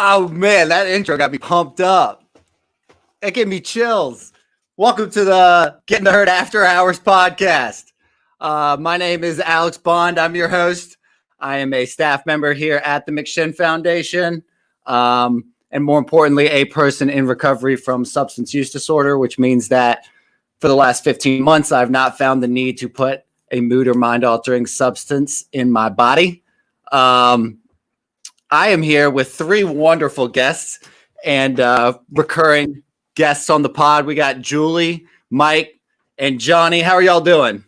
Oh man, that intro got me pumped up. It gave me chills. Welcome to the Getting the Herd After Hours podcast. My name is Alex Bond. I'm your host. I am a staff member here at the McShin Foundation, and more importantly, a person in recovery from substance use disorder, which means that for the last 15 months, I've not found the need to put a mood or mind-altering substance in my body. I am here with three wonderful guests and recurring guests on the pod. We got Julie, Mike, and Johnny. How are y'all doing?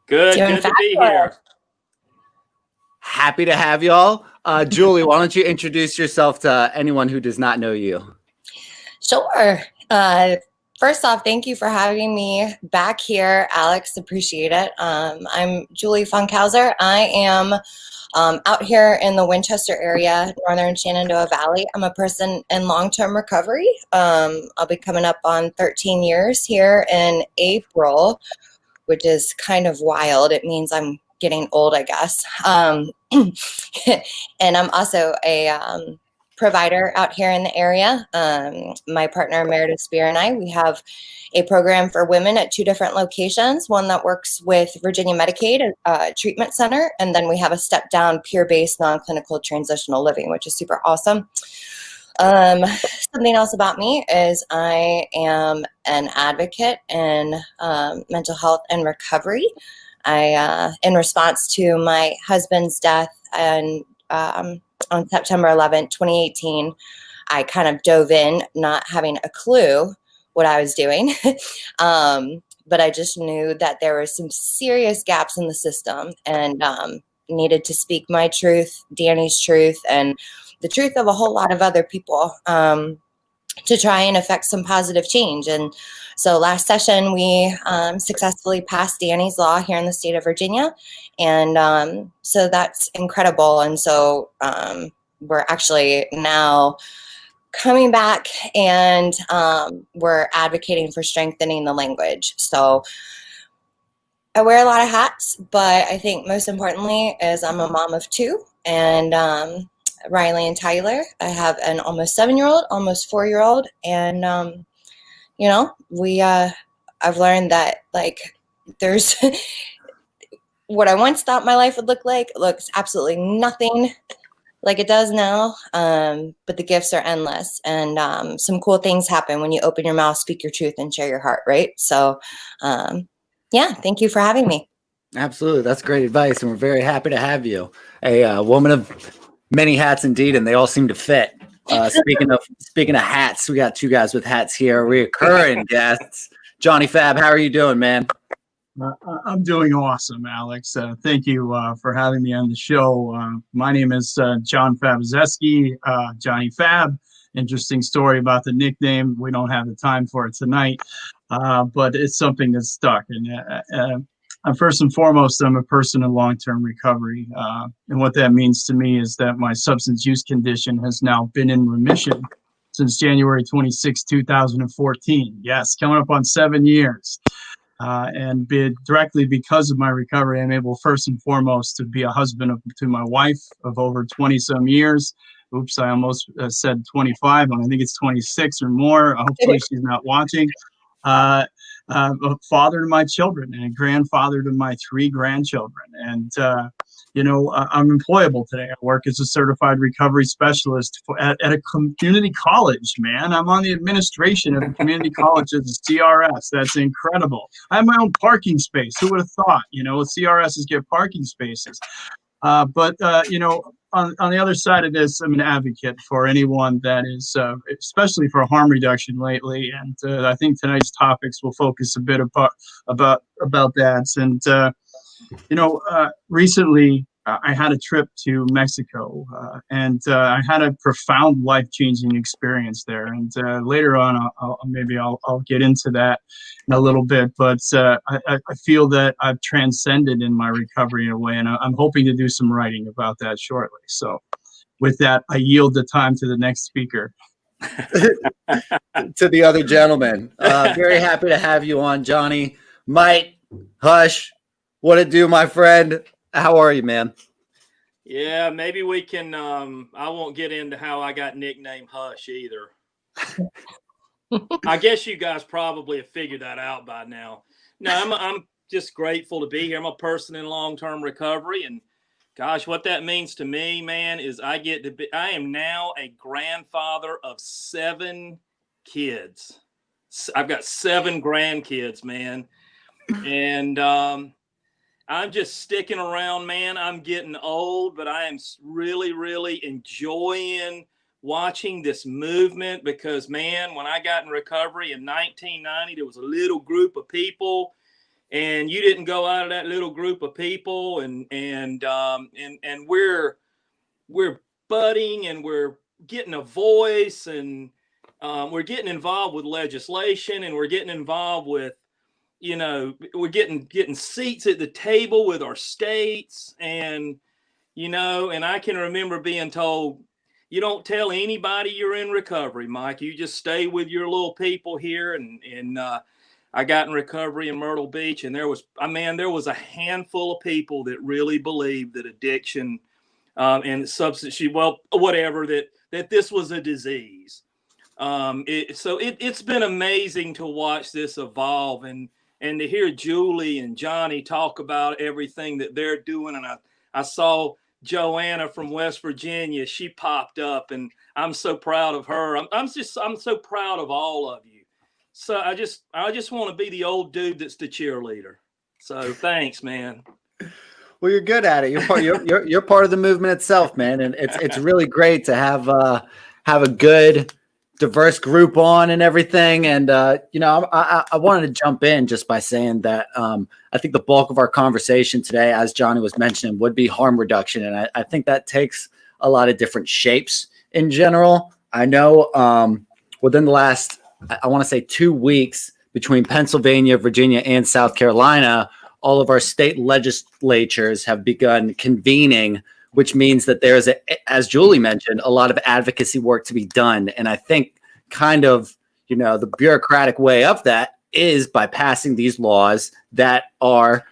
Good to be here. Happy to have y'all. Julie, why don't you introduce yourself to anyone who does not know you? Sure. First off, thank you for having me back here, Alex. Appreciate it. I'm Julie Funkhouser. I am out here in the Winchester area, Northern Shenandoah Valley. I'm a person in long-term recovery. I'll be coming up on 13 years here in April, which is kind of wild. It means I'm getting old, I guess. And I'm also a provider out here in the area. My partner Meredith Spear and I, we have a program for women at two different locations, one that works with Virginia Medicaid treatment center, and then we have a step down peer-based non-clinical transitional living, which is super awesome. Something else about me is I am an advocate in mental health and recovery. In response to my husband's death and on September 11th, 2018, I kind of dove in, not having a clue what I was doing. But I just knew that there were some serious gaps in the system and needed to speak my truth, Danny's truth, and the truth of a whole lot of other people to try and affect some positive change. And so last session, we successfully passed Danny's Law here in the state of Virginia. And so that's incredible. And so we're actually now coming back and we're advocating for strengthening the language. So I wear a lot of hats, but I think most importantly is I'm a mom of two, and Riley and Tyler. I have an almost 7-year-old, almost 4-year-old, and I've learned that there's what I once thought my life would look like looks absolutely nothing like it does now, but the gifts are endless, and some cool things happen when you open your mouth, speak your truth, and share your heart, right? So thank you for having me. Absolutely. That's great advice, and we're very happy to have you. A woman of many hats indeed, and they all seem to fit. Speaking of hats, we got two guys with hats here, recurring guests. Johnny Fab, how are you doing, man? I'm doing awesome, Alex. Thank you for having me on the show. My name is John Fabazeski, Johnny Fab. Interesting story about the nickname. We don't have the time for it tonight, but it's something that's stuck. And first and foremost, I'm a person in long-term recovery. And what that means to me is that my substance use condition has now been in remission since January 26, 2014. Yes, coming up on 7 years. And directly because of my recovery, I'm able first and foremost to be a husband to my wife of over 20 some years. Oops, I almost said 25. I think it's 26 or more. Hopefully she's not watching. A father to my children and a grandfather to my 3 grandchildren. And, I'm employable today. I work as a certified recovery specialist at a community college, man. I'm on the administration of a community college as a CRS. That's incredible. I have my own parking space. Who would have thought, CRSs get parking spaces. But on the other side of this, I'm an advocate for anyone that is, especially for harm reduction lately. And I think tonight's topics will focus a bit about that. And, recently I had a trip to Mexico and I had a profound life-changing experience there. And later on, I'll get into that in a little bit. But I feel that I've transcended in my recovery in a way, and I'm hoping to do some writing about that shortly. So with that, I yield the time to the next speaker. To the other gentleman. Very happy to have you on, Johnny. Mike, Hush, what it do, my friend? How are you, man? Yeah, maybe we can. I won't get into how I got nicknamed Hush either. I guess you guys probably have figured that out by now. No, I'm just grateful to be here. I'm a person in long-term recovery, and gosh, what that means to me, man, is I am now a grandfather of 7 kids. I've got 7 grandkids, man. And I'm just sticking around, man. I'm getting old, but I am really, really enjoying watching this movement because, man, when I got in recovery in 1990, there was a little group of people, and you didn't go out of that little group of people, and we're budding, and we're getting a voice, and we're getting involved with legislation, and we're getting involved with, we're getting seats at the table with our states, and and I can remember being told, you don't tell anybody you're in recovery, Mike. You just stay with your little people here. And I got in recovery in Myrtle Beach, and there was a handful of people that really believed that addiction and substance use, well, whatever, that this was a disease. It's been amazing to watch this evolve, and to hear Julie and Johnny talk about everything that they're doing. And I saw Joanna from West Virginia. She popped up, and I'm so proud of her. I'm so proud of all of you. So I just want to be the old dude that's the cheerleader. So thanks, man. Well, you're good at it. You're part of the movement itself, man, and it's really great to have a good, diverse group on and everything. And I wanted to jump in just by saying that I think the bulk of our conversation today, as Johnny was mentioning, would be harm reduction, and I think that takes a lot of different shapes in general. I know within the last, I want to say 2 weeks, between Pennsylvania, Virginia, and South Carolina, all of our state legislatures have begun convening, which means that there's, as Julie mentioned, a lot of advocacy work to be done. And I think kind of, the bureaucratic way of that is by passing these laws that are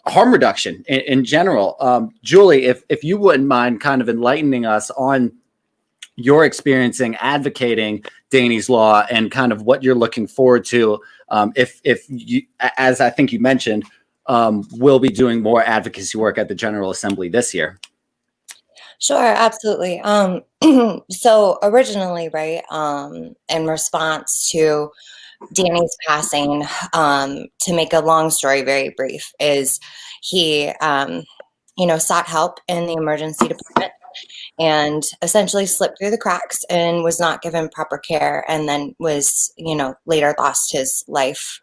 harm reduction in general. Julie, if you wouldn't mind kind of enlightening us on your experiencing advocating Danny's Law and kind of what you're looking forward to, if you, as I think you mentioned, will be doing more advocacy work at the General Assembly this year. Sure, absolutely. So originally, right, in response to Danny's passing, to make a long story very brief, is he, sought help in the emergency department and essentially slipped through the cracks and was not given proper care, and then was, later lost his life,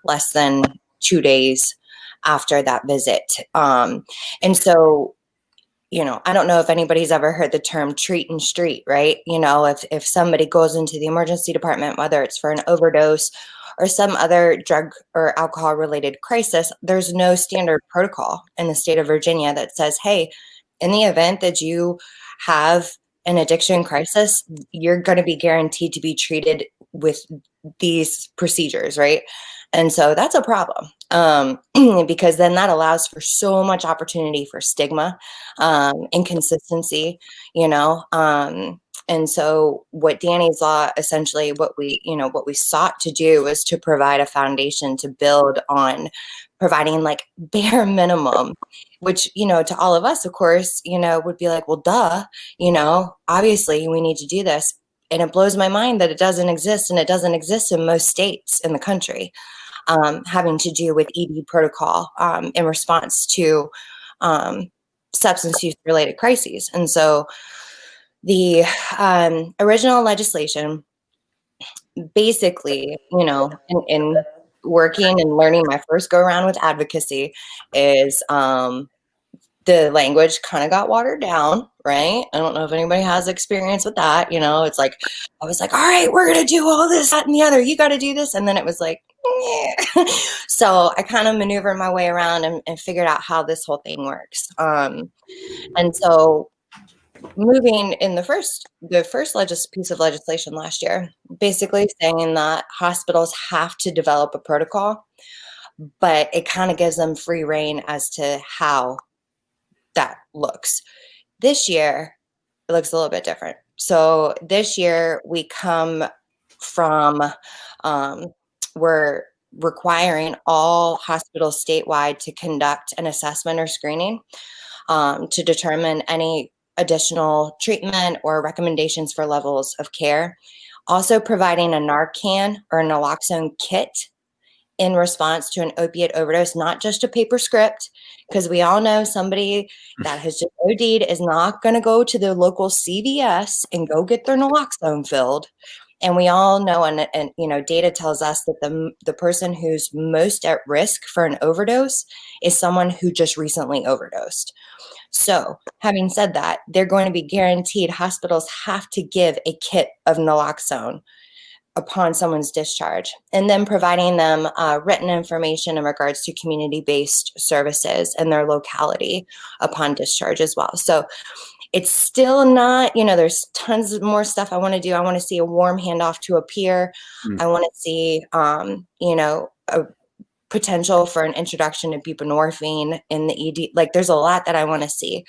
less than 2 days after that visit. And so, I don't know if anybody's ever heard the term treat and street, right? If somebody goes into the emergency department, whether it's for an overdose or some other drug or alcohol related crisis, there's no standard protocol in the state of Virginia that says, hey, in the event that you have an addiction crisis, you're going to be guaranteed to be treated with these procedures, right? And so that's a problem, because then that allows for so much opportunity for stigma, inconsistency, and so what Danny's Law, essentially what we sought to do is to provide a foundation to build on, providing like bare minimum, which, to all of us, of course, would be like, well, duh, obviously we need to do this. And it blows my mind that it doesn't exist, and it doesn't exist in most states in the country, having to do with ED protocol in response to substance use related crises. And so the original legislation, basically, in working and learning my first go around with advocacy, is the language kind of got watered down, right? I don't know if anybody has experience with that. It's like, I was like, all right, we're going to do all this, that, and the other. You got to do this. And then it was like, yeah. So I kind of maneuvered my way around and figured out how this whole thing works. And so moving in the first piece of legislation last year, basically saying that hospitals have to develop a protocol, but it kind of gives them free reign as to how that looks. This year, it looks a little bit different. So this year we come from, we're requiring all hospitals statewide to conduct an assessment or screening to determine any additional treatment or recommendations for levels of care. Also providing a Narcan or a naloxone kit in response to an opiate overdose, not just a paper script, because we all know somebody that has just OD'd is not going to go to the local CVS and go get their naloxone filled. And we all know, and you know, data tells us that the person who's most at risk for an overdose is someone who just recently overdosed. So having said that, they're going to be guaranteed, hospitals have to give a kit of naloxone upon someone's discharge, and then providing them written information in regards to community-based services in their locality upon discharge as well. So it's still not, you know, there's tons more stuff I want to do. I want to see a warm handoff to a peer. I want to see, you know, a potential for an introduction to buprenorphine in the ED. Like, there's a lot that I want to see,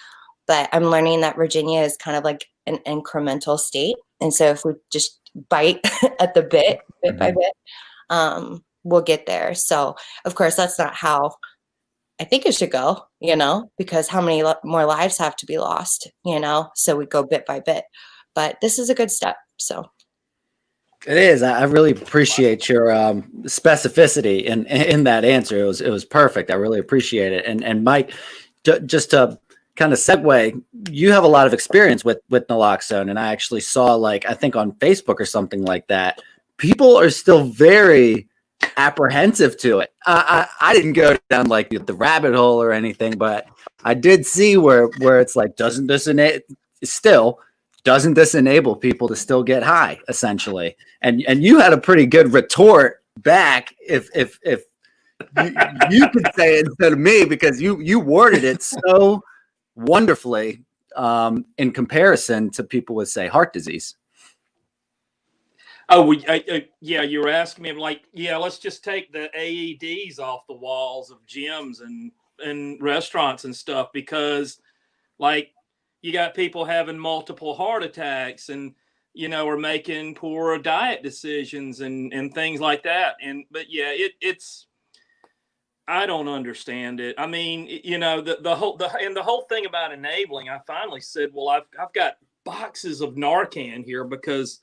but I'm learning that Virginia is kind of like an incremental state. And so if we just bite at the bit by bit, we'll get there. So of course, that's not how I think it should go, you know, because how many more lives have to be lost, you know, so we go bit by bit, but this is a good step. So it is. I really appreciate your specificity in that answer. It was perfect. I really appreciate it. And Mike, just to kind of segue, you have a lot of experience with naloxone, and I actually saw, like, I think on Facebook or something like that, people are still very apprehensive to it. I didn't go down like the rabbit hole or anything, but I did see where it's like, doesn't this enable people to still get high, essentially? And you had a pretty good retort back, if you could say it instead of me, because you worded it so wonderfully in comparison to people with, say, heart disease. Oh, yeah, you were asking me, like, yeah, let's just take the AEDs off the walls of gyms and restaurants and stuff, because, like, you got people having multiple heart attacks and, you know, are making poor diet decisions and things like that. But yeah, it's, I don't understand it. I mean, you know, the whole thing about enabling, I finally said, well, I've got boxes of Narcan here because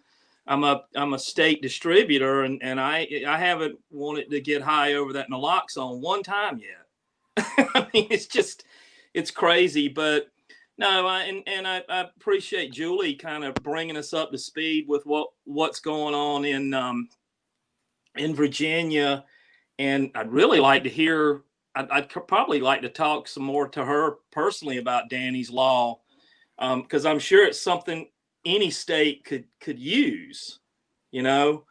I'm a state distributor, and I haven't wanted to get high over that naloxone one time yet. I mean, it's crazy, but no, I appreciate Julie kind of bringing us up to speed with what's going on in Virginia, and I'd really like to hear. I'd probably like to talk some more to her personally about Danny's Law, because I'm sure it's something any state could use, you know.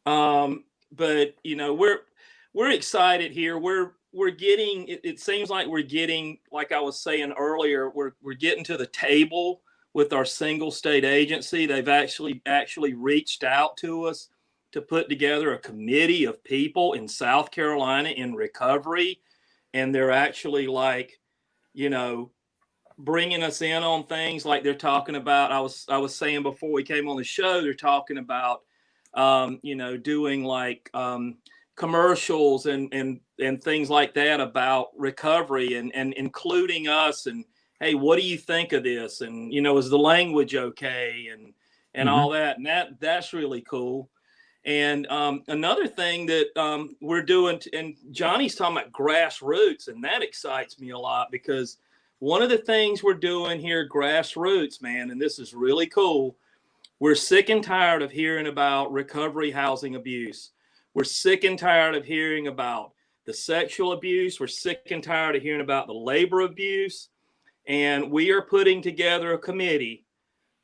But you know, we're excited here. We're getting, it seems like we're getting, like I was saying earlier, we're getting to the table with our single state agency. They've actually reached out to us to put together a committee of people in South Carolina in recovery, and they're actually, like, you know, bringing us in on things like they're talking about. I was saying before we came on the show, they're talking about, you know, doing like commercials and things like that about recovery, and including us, and, hey, what do you think of this? And, you know, is the language okay? And all that. And that's really cool. And another thing that we're doing, and Johnny's talking about grassroots, and that excites me a lot, because one of the things we're doing here, grassroots, man, and this is really cool. We're sick and tired of hearing about recovery housing abuse. We're sick and tired of hearing about the sexual abuse. We're sick and tired of hearing about the labor abuse. And we are putting together a committee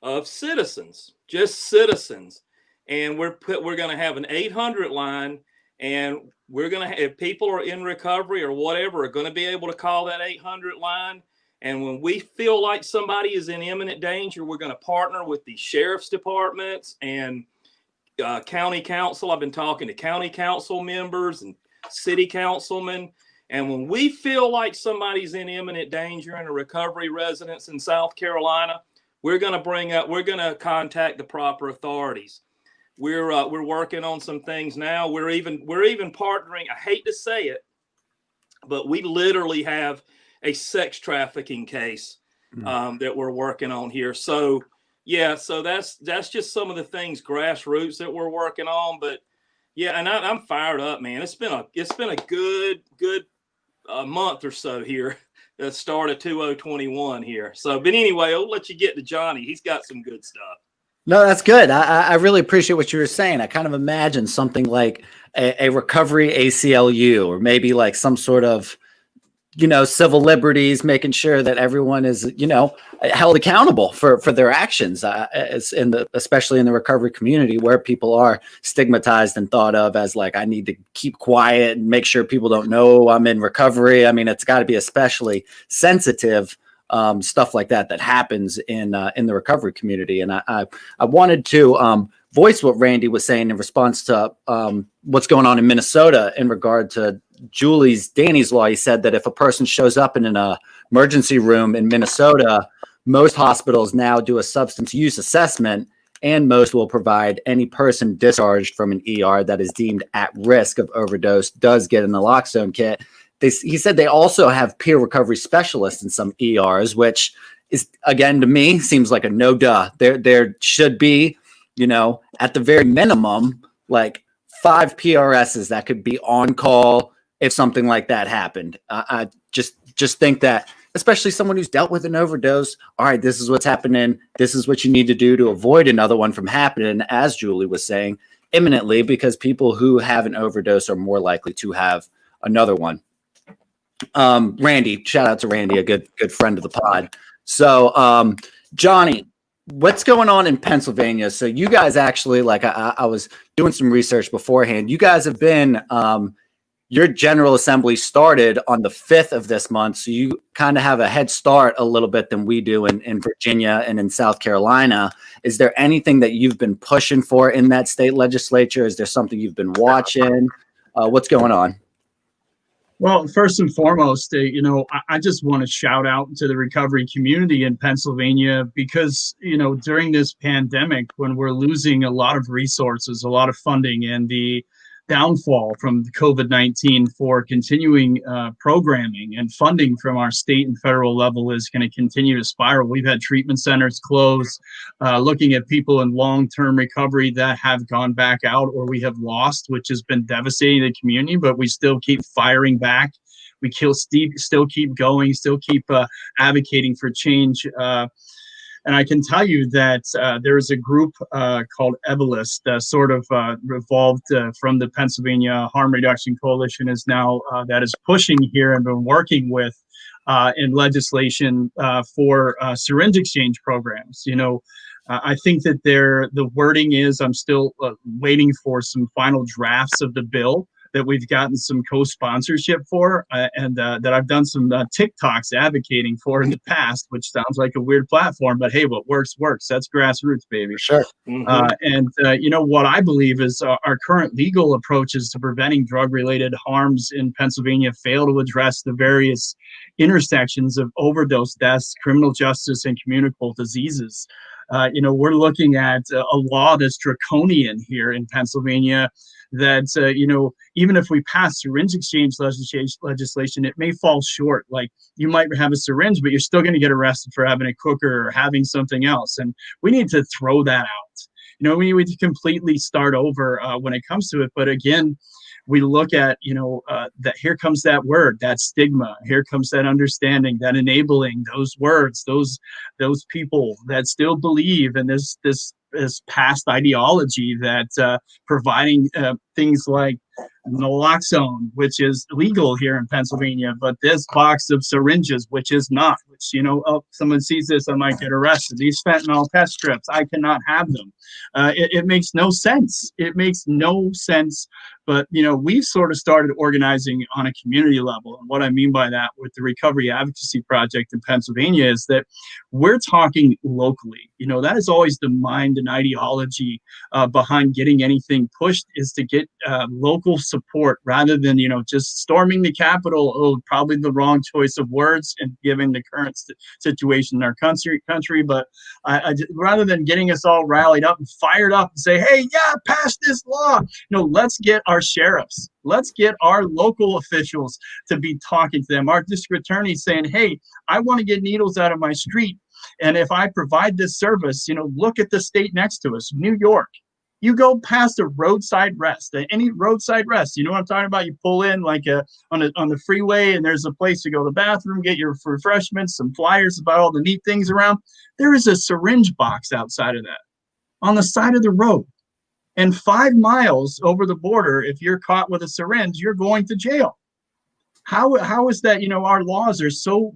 of citizens, just citizens. And we're going to have an 800 line, and we're going to, if people are in recovery or whatever, are going to be able to call that 800 line. And when we feel like somebody is in imminent danger, we're going to partner with the sheriff's departments and county council. I've been talking to county council members and city councilmen, And when we feel like somebody's in imminent danger in a recovery residence in South Carolina, we're going to contact the proper authorities. We're working on some things now. We're even partnering. I hate to say it, but we literally have a sex trafficking case that we're working on here. So yeah, so that's just some of the things grassroots that we're working on. But yeah, and I'm fired up, man. It's been a good month or so here. The start of 2021 here. So, but anyway, I'll let you get to Johnny. He's got some good stuff. No, that's good. I really appreciate what you were saying. I kind of imagine something like a recovery ACLU, or maybe like some sort of, civil liberties, making sure that everyone is, held accountable for their actions. Especially in the recovery community, where people are stigmatized and thought of as like, I need to keep quiet and make sure people don't know I'm in recovery. I mean, it's got to be especially sensitive stuff like that happens in the recovery community. And I wanted to voice what Randy was saying in response to what's going on in Minnesota in regard to Danny's law. He said that if a person shows up in an emergency room in Minnesota, most hospitals now do a substance use assessment, and most will provide any person discharged from an ER that is deemed at risk of overdose does get an naloxone kit. He said they also have peer recovery specialists in some ERs, which is, again, to me, seems like a no duh. There should be, at the very minimum, like 5 PRSs that could be on call if something like that happened. I just think that, especially someone who's dealt with an overdose, all right, this is what's happening. This is what you need to do to avoid another one from happening, as Julie was saying, imminently, because people who have an overdose are more likely to have another one. Randy, shout out to Randy, a good friend of the pod. So, Johnny, what's going on in Pennsylvania? So you guys actually, like I was doing some research beforehand. You guys have been, your General Assembly started on the 5th of this month. So you kind of have a head start a little bit than we do in Virginia and in South Carolina. Is there anything that you've been pushing for in that state legislature? Is there something you've been watching? What's going on? Well, first and foremost, I just want to shout out to the recovery community in Pennsylvania because, during this pandemic, when we're losing a lot of resources, a lot of funding, and the downfall from COVID-19 for continuing programming and funding from our state and federal level is going to continue to spiral. We've had treatment centers close, looking at people in long-term recovery that have gone back out or we have lost, which has been devastating to the community, but we still keep firing back. We still keep going, still keep advocating for change. And I can tell you that there is a group called Evolist, sort of revolved from the Pennsylvania Harm Reduction Coalition, is now that is pushing here and been working with in legislation for syringe exchange programs. I think that the wording is, I'm still waiting for some final drafts of the bill that we've gotten some co-sponsorship for and that I've done some TikToks advocating for in the past, which sounds like a weird platform, but hey, what works. That's grassroots, baby. Sure. And what I believe is our current legal approaches to preventing drug-related harms in Pennsylvania fail to address the various intersections of overdose deaths, criminal justice, and communicable diseases. We're looking at a law that's draconian here in Pennsylvania that, even if we pass syringe exchange legislation, it may fall short. Like, you might have a syringe, but you're still going to get arrested for having a cooker or having something else. And we need to throw that out. We need to completely start over when it comes to it. But again, we look at, that here comes that word, that stigma, here comes that understanding, that enabling, those words, those people that still believe in this past ideology that providing things like naloxone, which is legal here in Pennsylvania, but this box of syringes, which is not. language. Oh, someone sees this, I might get arrested. These fentanyl test strips, I cannot have them. It makes no sense. It makes no sense. But, we've sort of started organizing on a community level. And what I mean by that with the Recovery Advocacy Project in Pennsylvania is that we're talking locally. That is always the mind and ideology behind getting anything pushed, is to get local support rather than, just storming the Capitol. Oh, probably the wrong choice of words and given the current situation in our country. But rather than getting us all rallied up and fired up and say, hey, yeah, pass this law. Let's get our sheriffs. Let's get our local officials to be talking to them. Our district attorneys saying, hey, I want to get needles out of my street. And if I provide this service, look at the state next to us, New York. You go past a roadside rest, any roadside rest. You know what I'm talking about? You pull in like on the freeway, and there's a place to go to the bathroom, get your refreshments, some flyers about all the neat things around. There is a syringe box outside of that on the side of the road. And 5 miles over the border, if you're caught with a syringe, you're going to jail. How is that? Our laws are so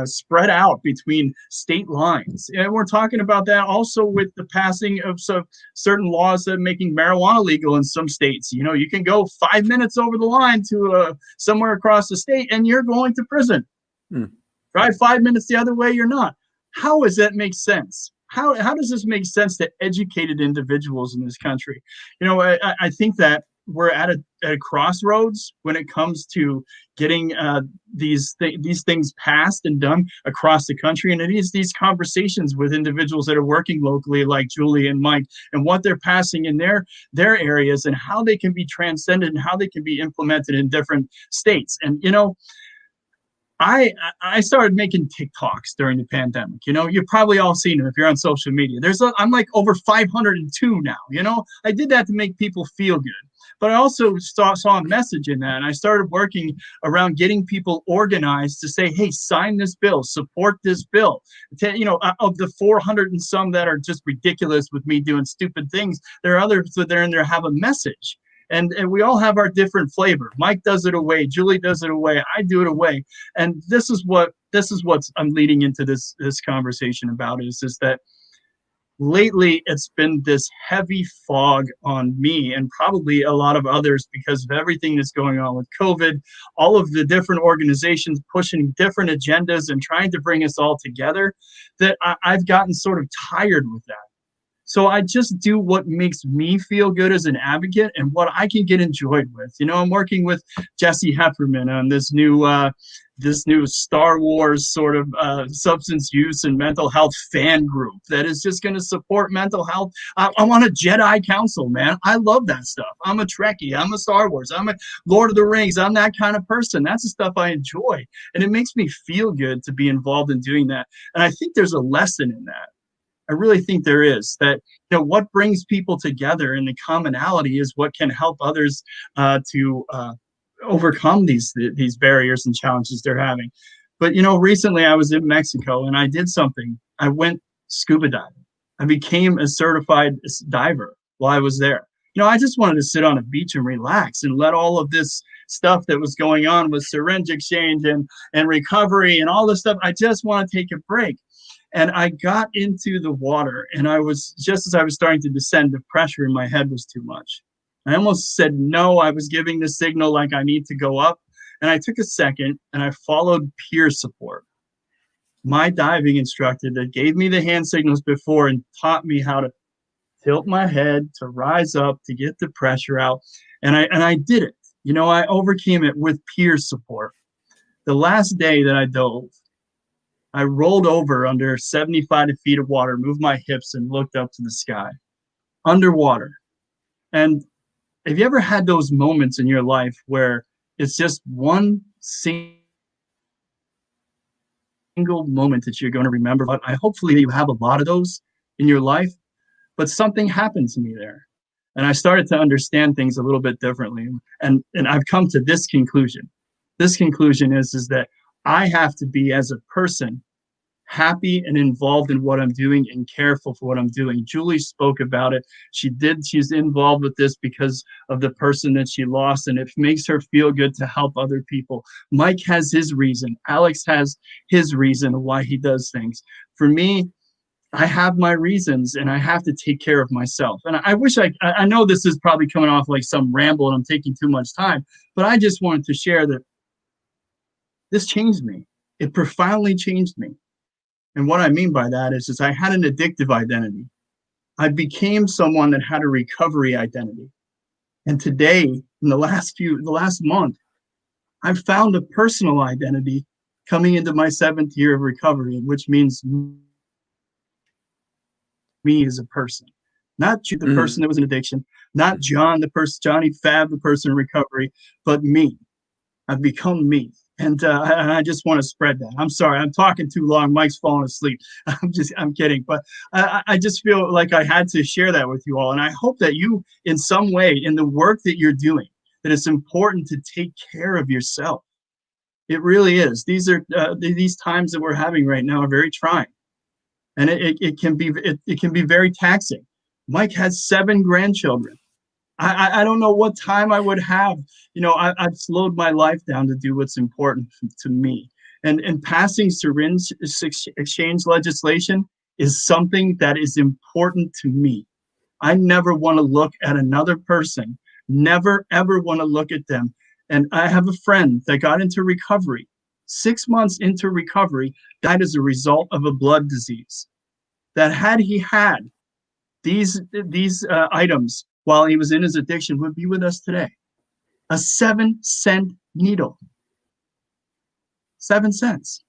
spread out between state lines. And we're talking about that also with the passing of some certain laws that are making marijuana legal in some states. You can go 5 minutes over the line to somewhere across the state and you're going to prison. Drive 5 minutes the other way, you're not. How does that make sense? How does this make sense to educated individuals in this country? I think that we're at a crossroads when it comes to getting these things passed and done across the country. And it is these conversations with individuals that are working locally, like Julie and Mike, and what they're passing in their areas and how they can be transcended and how they can be implemented in different states. And, I started making TikToks during the pandemic. You've probably all seen them if you're on social media. I'm like over 502 now. I did that to make people feel good. But I also saw a message in that, and I started working around getting people organized to say, hey, sign this bill, support this bill. Of the 400 and some that are just ridiculous with me doing stupid things, there are others that are in there have a message. And we all have our different flavor. Mike does it away. Julie does it away. I do it away. And this is what I'm leading into this conversation about is that lately it's been this heavy fog on me and probably a lot of others because of everything that's going on with COVID, all of the different organizations pushing different agendas and trying to bring us all together, that I've gotten sort of tired with that. So I just do what makes me feel good as an advocate and what I can get enjoyed with. I'm working with Jesse Hefferman on this new Star Wars sort of substance use and mental health fan group that is just going to support mental health. I'm on a Jedi Council, man. I love that stuff. I'm a Trekkie. I'm a Star Wars. I'm a Lord of the Rings. I'm that kind of person. That's the stuff I enjoy. And it makes me feel good to be involved in doing that. And I think there's a lesson in that. I really think there is that, what brings people together and the commonality is what can help others to overcome these barriers and challenges they're having. But, recently I was in Mexico and I did something. I went scuba diving. I became a certified diver while I was there. I just wanted to sit on a beach and relax and let all of this stuff that was going on with syringe exchange and recovery and all this stuff. I just want to take a break. And I got into the water and just as I was starting to descend, the pressure in my head was too much. I almost said no. I was giving the signal like I need to go up. And I took a second and I followed peer support. My diving instructor that gave me the hand signals before and taught me how to tilt my head, to rise up, to get the pressure out. And I did it. I overcame it with peer support. The last day that I dove, I rolled over under 75 feet of water, moved my hips, and looked up to the sky, underwater. And have you ever had those moments in your life where it's just one single moment that you're going to remember? But hopefully you have a lot of those in your life. But something happened to me there. And I started to understand things a little bit differently. And I've come to this conclusion. This conclusion is that I have to be, as a person, happy and involved in what I'm doing and careful for what I'm doing. Julie spoke about it. She's involved with this because of the person that she lost, and it makes her feel good to help other people. Mike has his reason. Alex has his reason why he does things. For me, I have my reasons, and I have to take care of myself. And I wish I know this is probably coming off like some ramble and I'm taking too much time, but I just wanted to share that this changed me. It profoundly changed me. And what I mean by that is I had an addictive identity. I became someone that had a recovery identity. And today, in the last month, I've found a personal identity coming into my 7th year of recovery, which means me as a person, not the person that was in addiction, not John, Johnny Fab, the person in recovery, but me. I've become me. And I just want to spread that. I'm sorry, I'm talking too long. Mike's falling asleep. I'm kidding. But I just feel like I had to share that with you all. And I hope that you, in some way, in the work that you're doing, that it's important to take care of yourself. It really is. These times that we're having right now are very trying. And it can be very taxing. Mike has 7 grandchildren. I don't know what time I would have. I've slowed my life down to do what's important to me. And passing syringe exchange legislation is something that is important to me. I never want to look at another person, never, ever want to look at them. And I have a friend that got into recovery. 6 months into recovery, died as a result of a blood disease. That had he had these items while he was in his addiction, would be with us today. A 7-cent needle. 7 cents.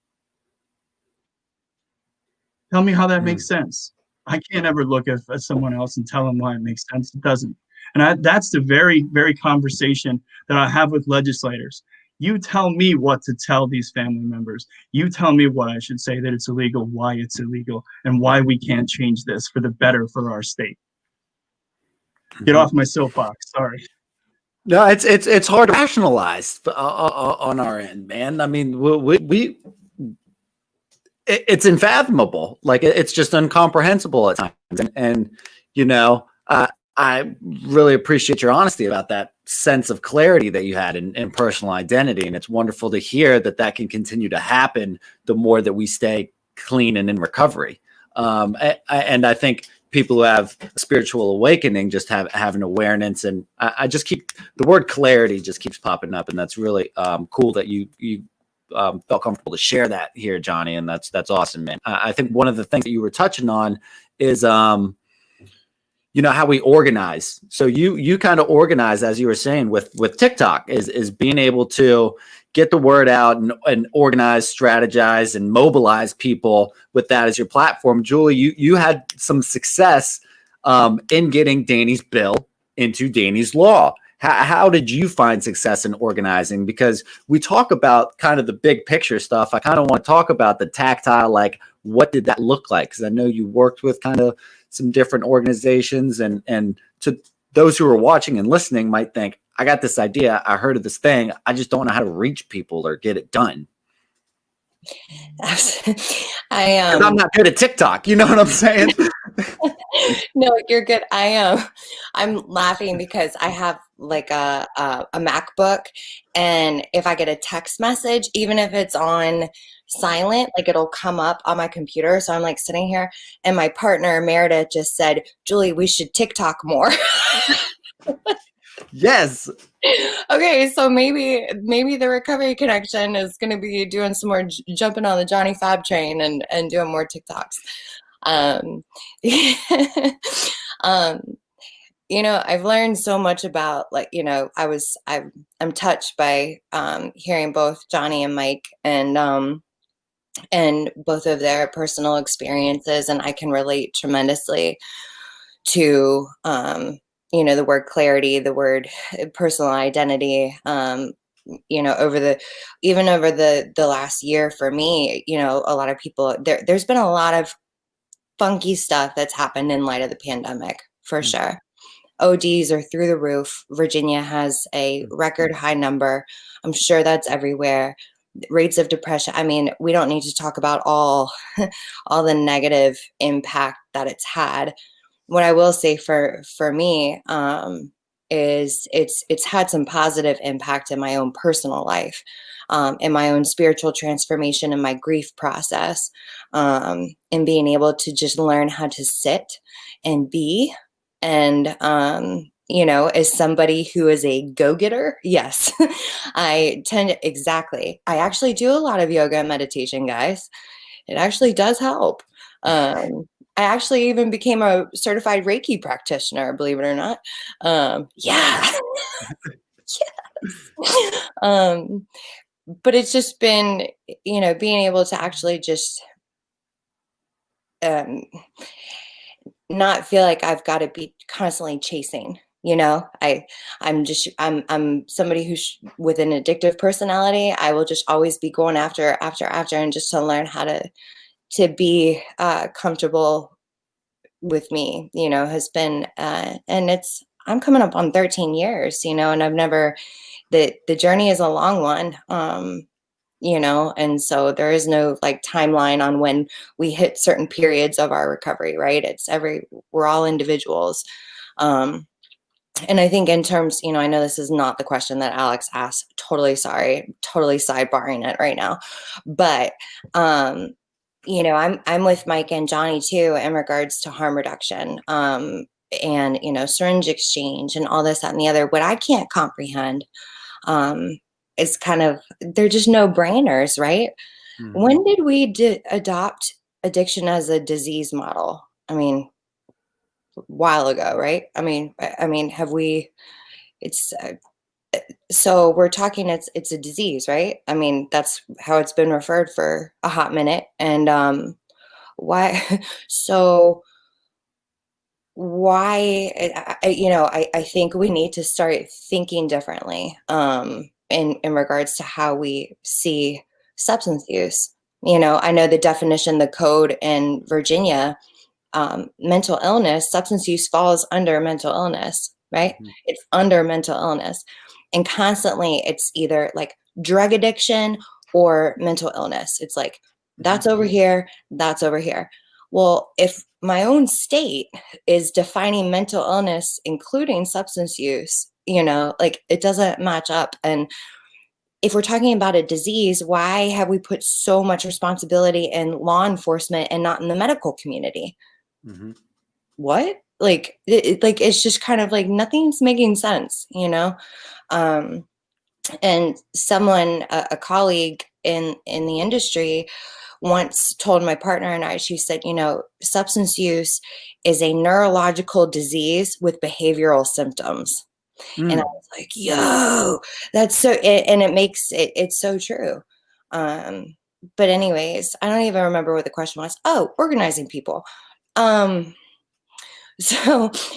Tell me how that makes sense. I can't ever look at someone else and tell them why it makes sense. It doesn't. And that's the very, very conversation that I have with legislators. You tell me what to tell these family members. You tell me what I should say, that it's illegal, why it's illegal, and why we can't change this for the better for our state. Get off my soapbox. Sorry. No, it's hard to rationalize on our end, man. I mean, it's unfathomable. Like it's just incomprehensible at times. And I really appreciate your honesty about that sense of clarity that you had in personal identity. And it's wonderful to hear that can continue to happen the more that we stay clean and in recovery. And I think people who have a spiritual awakening just have an awareness. And I just keep the word clarity just keeps popping up. And that's really cool that you felt comfortable to share that here, Johnny. And that's awesome, man. I think one of the things that you were touching on is, how we organize. So you kind of organize, as you were saying, with TikTok is being able to get the word out and organize, strategize, and mobilize people with that as your platform. Julie, you had some success in getting Danny's bill into Danny's law. How did you find success in organizing? Because we talk about kind of the big picture stuff. I kind of want to talk about the tactile, like what did that look like? Because I know you worked with kind of some different organizations, and to those who are watching and listening might think, I got this idea, I heard of this thing, I just don't know how to reach people or get it done. I'm not good at TikTok. You know what I'm saying? No, you're good. I'm laughing because I have like a MacBook, and if I get a text message, even if it's on silent, like it'll come up on my computer. So I'm like sitting here, and my partner Meredith just said, Julie, we should TikTok more. Yes. Okay, so maybe the Recovery Connection is going to be doing some more jumping on the Johnny Fab train and doing more TikToks. I've learned so much about, I'm touched by hearing both Johnny and Mike and both of their personal experiences, and I can relate tremendously to the word clarity, the word personal identity. Over the last year for me, a lot of people, there's been a lot of funky stuff that's happened in light of the pandemic, for sure. ODs are through the roof. Virginia has a record high number. I'm sure that's everywhere. rates of depression. I mean, we don't need to talk about all all the negative impact that it's had. What I will say for me is it's had some positive impact in my own personal life, in my own spiritual transformation, in my grief process, and being able to just learn how to sit and be. And as somebody who is a go-getter, yes, exactly. I actually do a lot of yoga and meditation, guys. It actually does help. I actually even became a certified Reiki practitioner, believe it or not. Yeah. Yes. But it's just been, being able to actually just not feel like I've got to be constantly chasing. I'm somebody who's with an addictive personality. I will just always be going after, and just to learn how to be comfortable with me, has been, and I'm coming up on 13 years, and I've never, the journey is a long one, and so there is no like timeline on when we hit certain periods of our recovery, right? We're all individuals. And I think in terms, I know this is not the question that Alex asked, totally sorry, totally sidebarring it right now, but, I'm with Mike and Johnny too in regards to harm reduction, and syringe exchange and all this, that, and the other. What I can't comprehend is they're just no brainers, right? Mm-hmm. When did we adopt addiction as a disease model? I mean, a while ago, right? I mean, have we? It's so we're talking. It's a disease, right? I mean, that's how it's been referred for a hot minute, and why so why I think we need to start thinking differently in regards to how we see substance use. I know the definition, the code in Virginia, mental illness, substance use falls under mental illness, right? Mm-hmm. It's under mental illness, and constantly it's either like drug addiction or mental illness. It's like that's over here, that's over here. Well, if my own state is defining mental illness, including substance use, like it doesn't match up. And if we're talking about a disease, why have we put so much responsibility in law enforcement and not in the medical community? Mm-hmm. What? Like, it's just kind of like nothing's making sense, and someone, a colleague in the industry, once told my partner and I, she said, substance use is a neurological disease with behavioral symptoms. And I was like, yo, that's so, and it makes it's so true. But anyways, I don't even remember what the question was. Oh, organizing people. So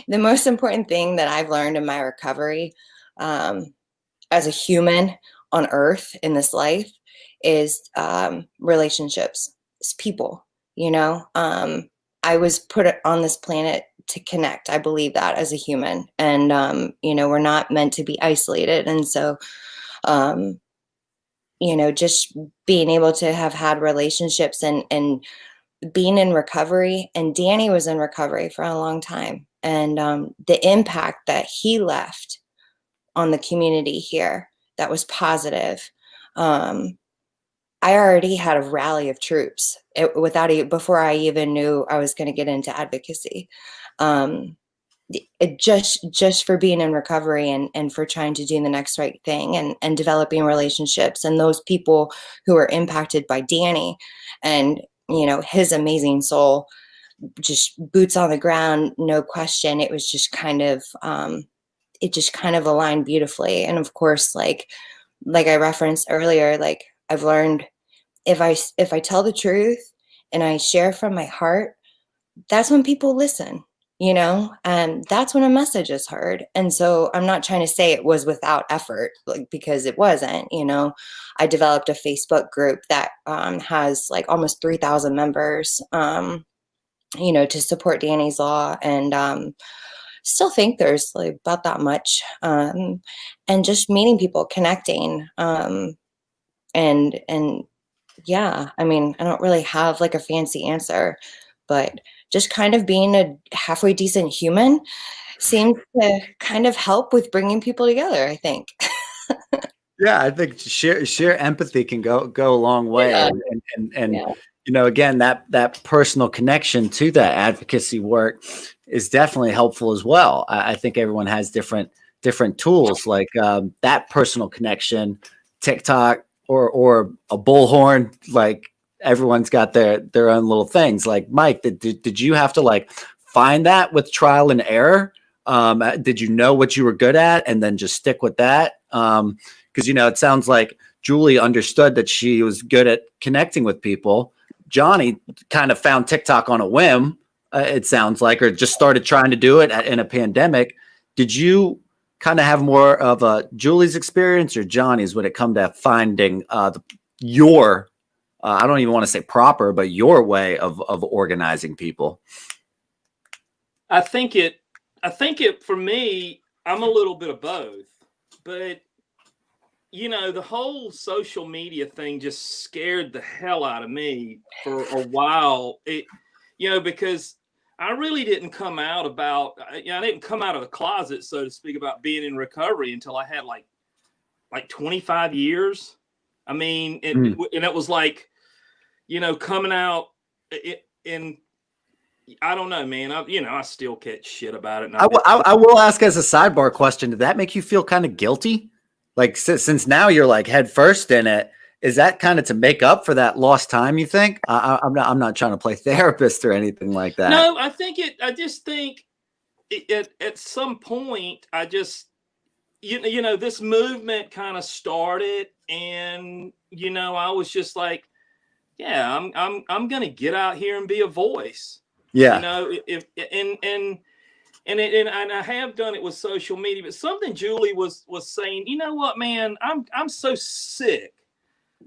the most important thing that I've learned in my recovery, as a human on earth in this life, is relationships. It's people. I was put on this planet to connect. I believe that as a human, and we're not meant to be isolated. And so just being able to have had relationships and being in recovery, and Danny was in recovery for a long time, and the impact that he left on the community here, that was positive. I already had a rally of troops before I even knew I was going to get into advocacy. It just for being in recovery and for trying to do the next right thing and developing relationships, and those people who are impacted by Danny and, his amazing soul, just boots on the ground, no question. It was just kind of, it just kind of aligned beautifully. And of course, like I referenced earlier, like I've learned, if I tell the truth and I share from my heart, that's when people listen, and that's when a message is heard. And so I'm not trying to say it was without effort, like, because it wasn't. I developed a Facebook group that has like almost 3,000 members, to support Danny's Law, and still think there's like about that much, and just meeting people, connecting. And yeah, I mean, I don't really have like a fancy answer, but just kind of being a halfway decent human seems to kind of help with bringing people together, I think. Yeah, I think sheer empathy can go a long way, Yeah. and Yeah. you know, again, that personal connection to that advocacy work is definitely helpful as well. I think everyone has different tools, like that personal connection, TikTok or a bullhorn. Like everyone's got their own little things. Like Mike, did you have to like find that with trial and error? Did you know what you were good at and then just stick with that? Because, you know, it sounds like Julie understood that she was good at connecting with people. Johnny kind of found TikTok on a whim, it sounds like, or just started trying to do it in a pandemic. Did you kind of have more of a Julie's experience or Johnny's when it come to finding your, I don't even want to say proper, but your way of organizing people? I think it for me, I'm a little bit of both, but you know, the whole social media thing just scared the hell out of me for a while. It, you know, because I really didn't come out about, I didn't come out of the closet, so to speak, about being in recovery until I had like 25 years. I mean, and it was like, you know, coming out in, I don't know, man. I still catch shit about it. And I will ask as a sidebar question, did that make you feel kind of guilty? Like since now you're like head first in it, is that kind of to make up for that lost time, you think? I'm not trying to play therapist or anything like that. No, I just think at some point, I just, you know, this movement kind of started, and, you know, I was just like, yeah, I'm going to get out here and be a voice. Yeah. You know, and I have done it with social media, but something Julie was saying, you know what, man, I'm so sick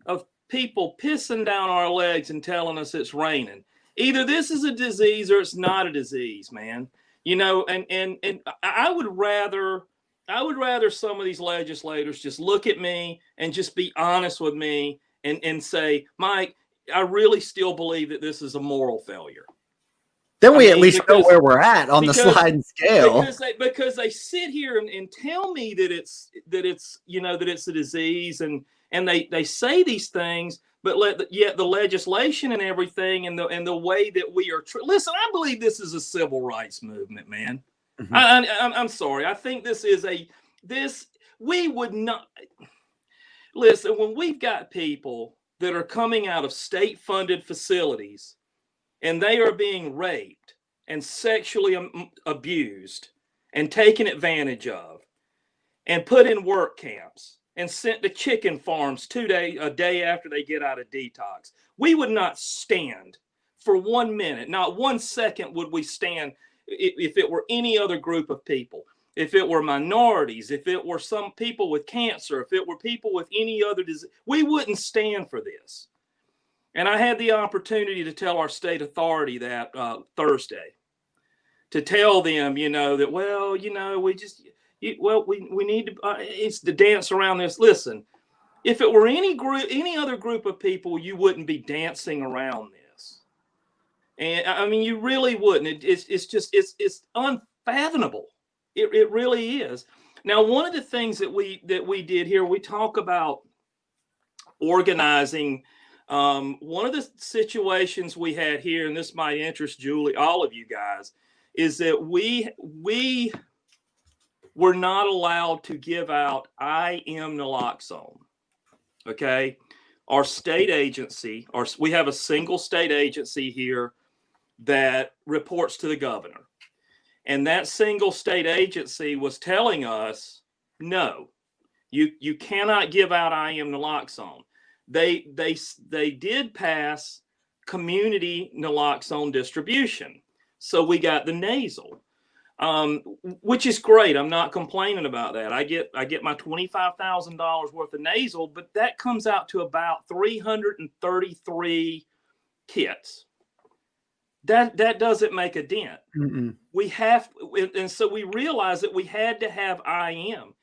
of people pissing down our legs and telling us it's raining. Either this is a disease or it's not a disease, man. You know, and I would rather some of these legislators just look at me and just be honest with me and say, Mike, I really still believe that this is a moral failure. Then we at least know where we're at on the sliding scale. Because they sit here and tell me that it's you know, that it's a disease, and they say these things, but yet the legislation and everything and the way that we are listen, I believe this is a civil rights movement, man. Mm-hmm. I'm sorry. I think we would not listen when we've got people that are coming out of state funded facilities and they are being raped and sexually abused and taken advantage of and put in work camps and sent to chicken farms a day after they get out of detox. We would not stand for 1 minute, not 1 second would we stand if it were any other group of people. If it were minorities, if it were some people with cancer, if it were people with any other disease, we wouldn't stand for this. And I had the opportunity to tell our state authority that Thursday, to tell them, you know, that, well, you know, we need to, it's the dance around this. Listen, if it were any other group of people, you wouldn't be dancing around this. And I mean, you really wouldn't. It's unfathomable. It really is. Now, one of the things that we did here, we talk about organizing. One of the situations we had here, and this might interest Julie, all of you guys, is that we were not allowed to give out IM naloxone. Okay, our state agency, we have a single state agency here that reports to the governor, and that single state agency was telling us, no, you cannot give out IM naloxone. They did pass community naloxone distribution. So we got the nasal, which is great. I'm not complaining about that. I get my $25,000 worth of nasal, but that comes out to about 333 kits. That doesn't make a dent. Mm-mm. We have, and so we realized that we had to have IM.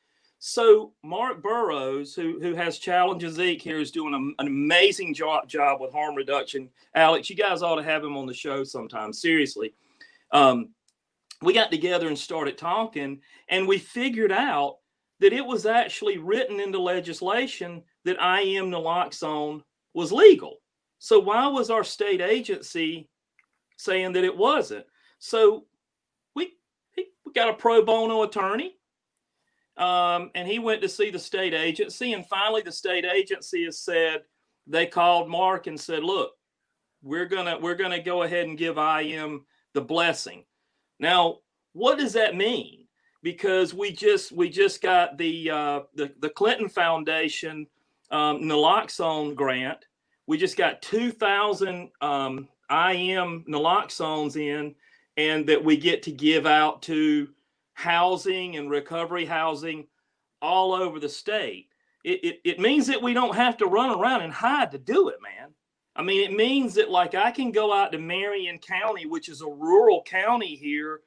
So Mark Burrows, who has Challenges Inc. here, is doing an amazing job with harm reduction. Alex, you guys ought to have him on the show sometime. Seriously. We got together and started talking, and we figured out that it was actually written into legislation that IM naloxone was legal. So why was our state agency saying that it wasn't? So we got a pro bono attorney, and he went to see the state agency, and finally the state agency has said, they called Mark and said, look, we're gonna go ahead and give IM the blessing. Now, what does that mean? Because we just got the Clinton Foundation naloxone grant. We just got 2,000 IM naloxones in, and that we get to give out to housing and recovery housing all over the state. It means that we don't have to run around and hide to do it, man. I mean, it means that, like, I can go out to Marion County, which is a rural county here,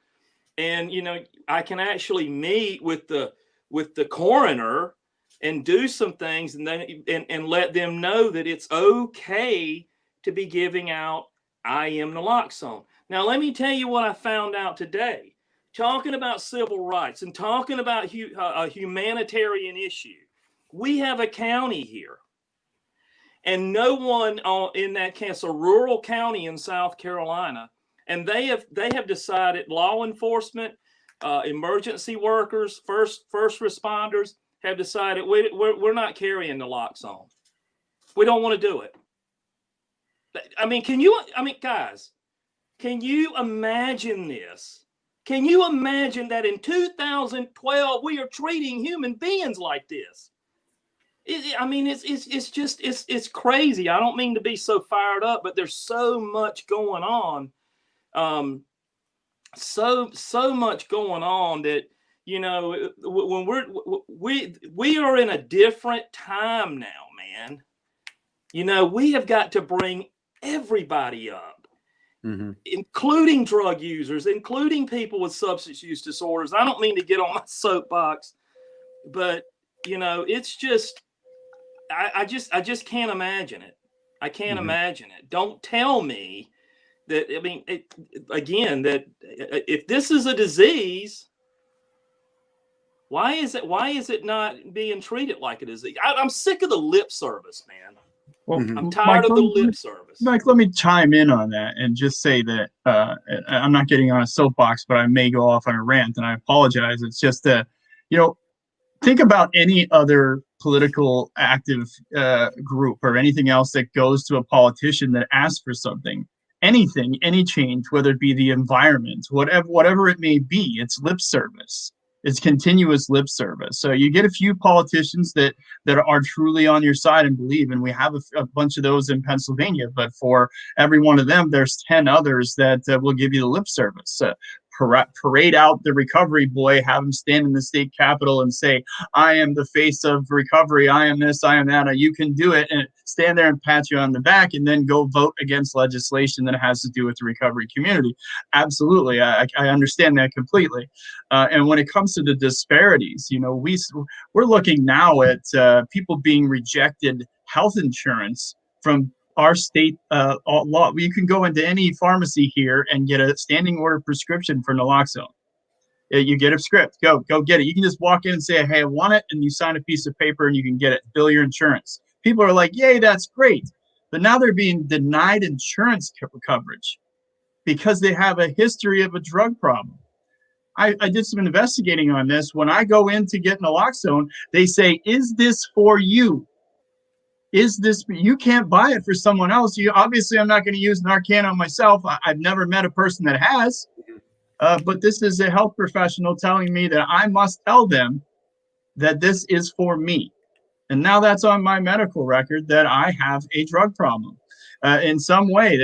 and, you know, I can actually meet with the coroner and do some things, and then and let them know that it's okay to be giving out IM naloxone. Now, let me tell you what I found out today. Talking about civil rights and talking about a humanitarian issue. We have a county here, and no one in that county, it's a rural county in South Carolina, and they have decided, law enforcement, emergency workers, first responders have decided we're not carrying naloxone. We don't want to do it. I mean, guys, can you imagine this? Can you imagine that in 2012 we are treating human beings like this? It's crazy. I don't mean to be so fired up, but there's so much going on. So much going on that, you know, when we are in a different time now, man. You know, we have got to bring everybody up, including drug users, including people with substance use disorders. I don't mean to get on my soapbox, but, you know, it's just, I just can't imagine it. I can't imagine it. Don't tell me that, I mean, that if this is a disease, why is it not being treated like a disease? I'm sick of the lip service, man. Well, I'm tired of the lip service. Mike, let me chime in on that and just say that I'm not getting on a soapbox, but I may go off on a rant, and I apologize. It's just that, you know, think about any other political active group or anything else that goes to a politician that asks for something, anything, any change, whether it be the environment, whatever it may be, it's lip service. It's continuous lip service. So you get a few politicians that are truly on your side and believe, and we have a bunch of those in Pennsylvania, but for every one of them, there's 10 others that will give you the lip service. Parade out the recovery boy, have him stand in the state capitol and say, I am the face of recovery, I am this, I am that, you can do it, and stand there and pat you on the back, and then go vote against legislation that has to do with the recovery community. Absolutely, I understand that completely. And when it comes to the disparities, you know, we're looking now at people being rejected health insurance from our state law. You can go into any pharmacy here and get a standing order prescription for naloxone. You get a script, go get it. You can just walk in and say, hey, I want it, and you sign a piece of paper and you can get it, bill your insurance. People are like, yay, that's great. But now they're being denied insurance coverage because they have a history of a drug problem. I did some investigating on this. When I go in to get naloxone, they say, is this for you? You can't buy it for someone else. Obviously, I'm not going to use Narcan on myself. I've never met a person that has, but this is a health professional telling me that I must tell them that this is for me. And now that's on my medical record that I have a drug problem. In some way,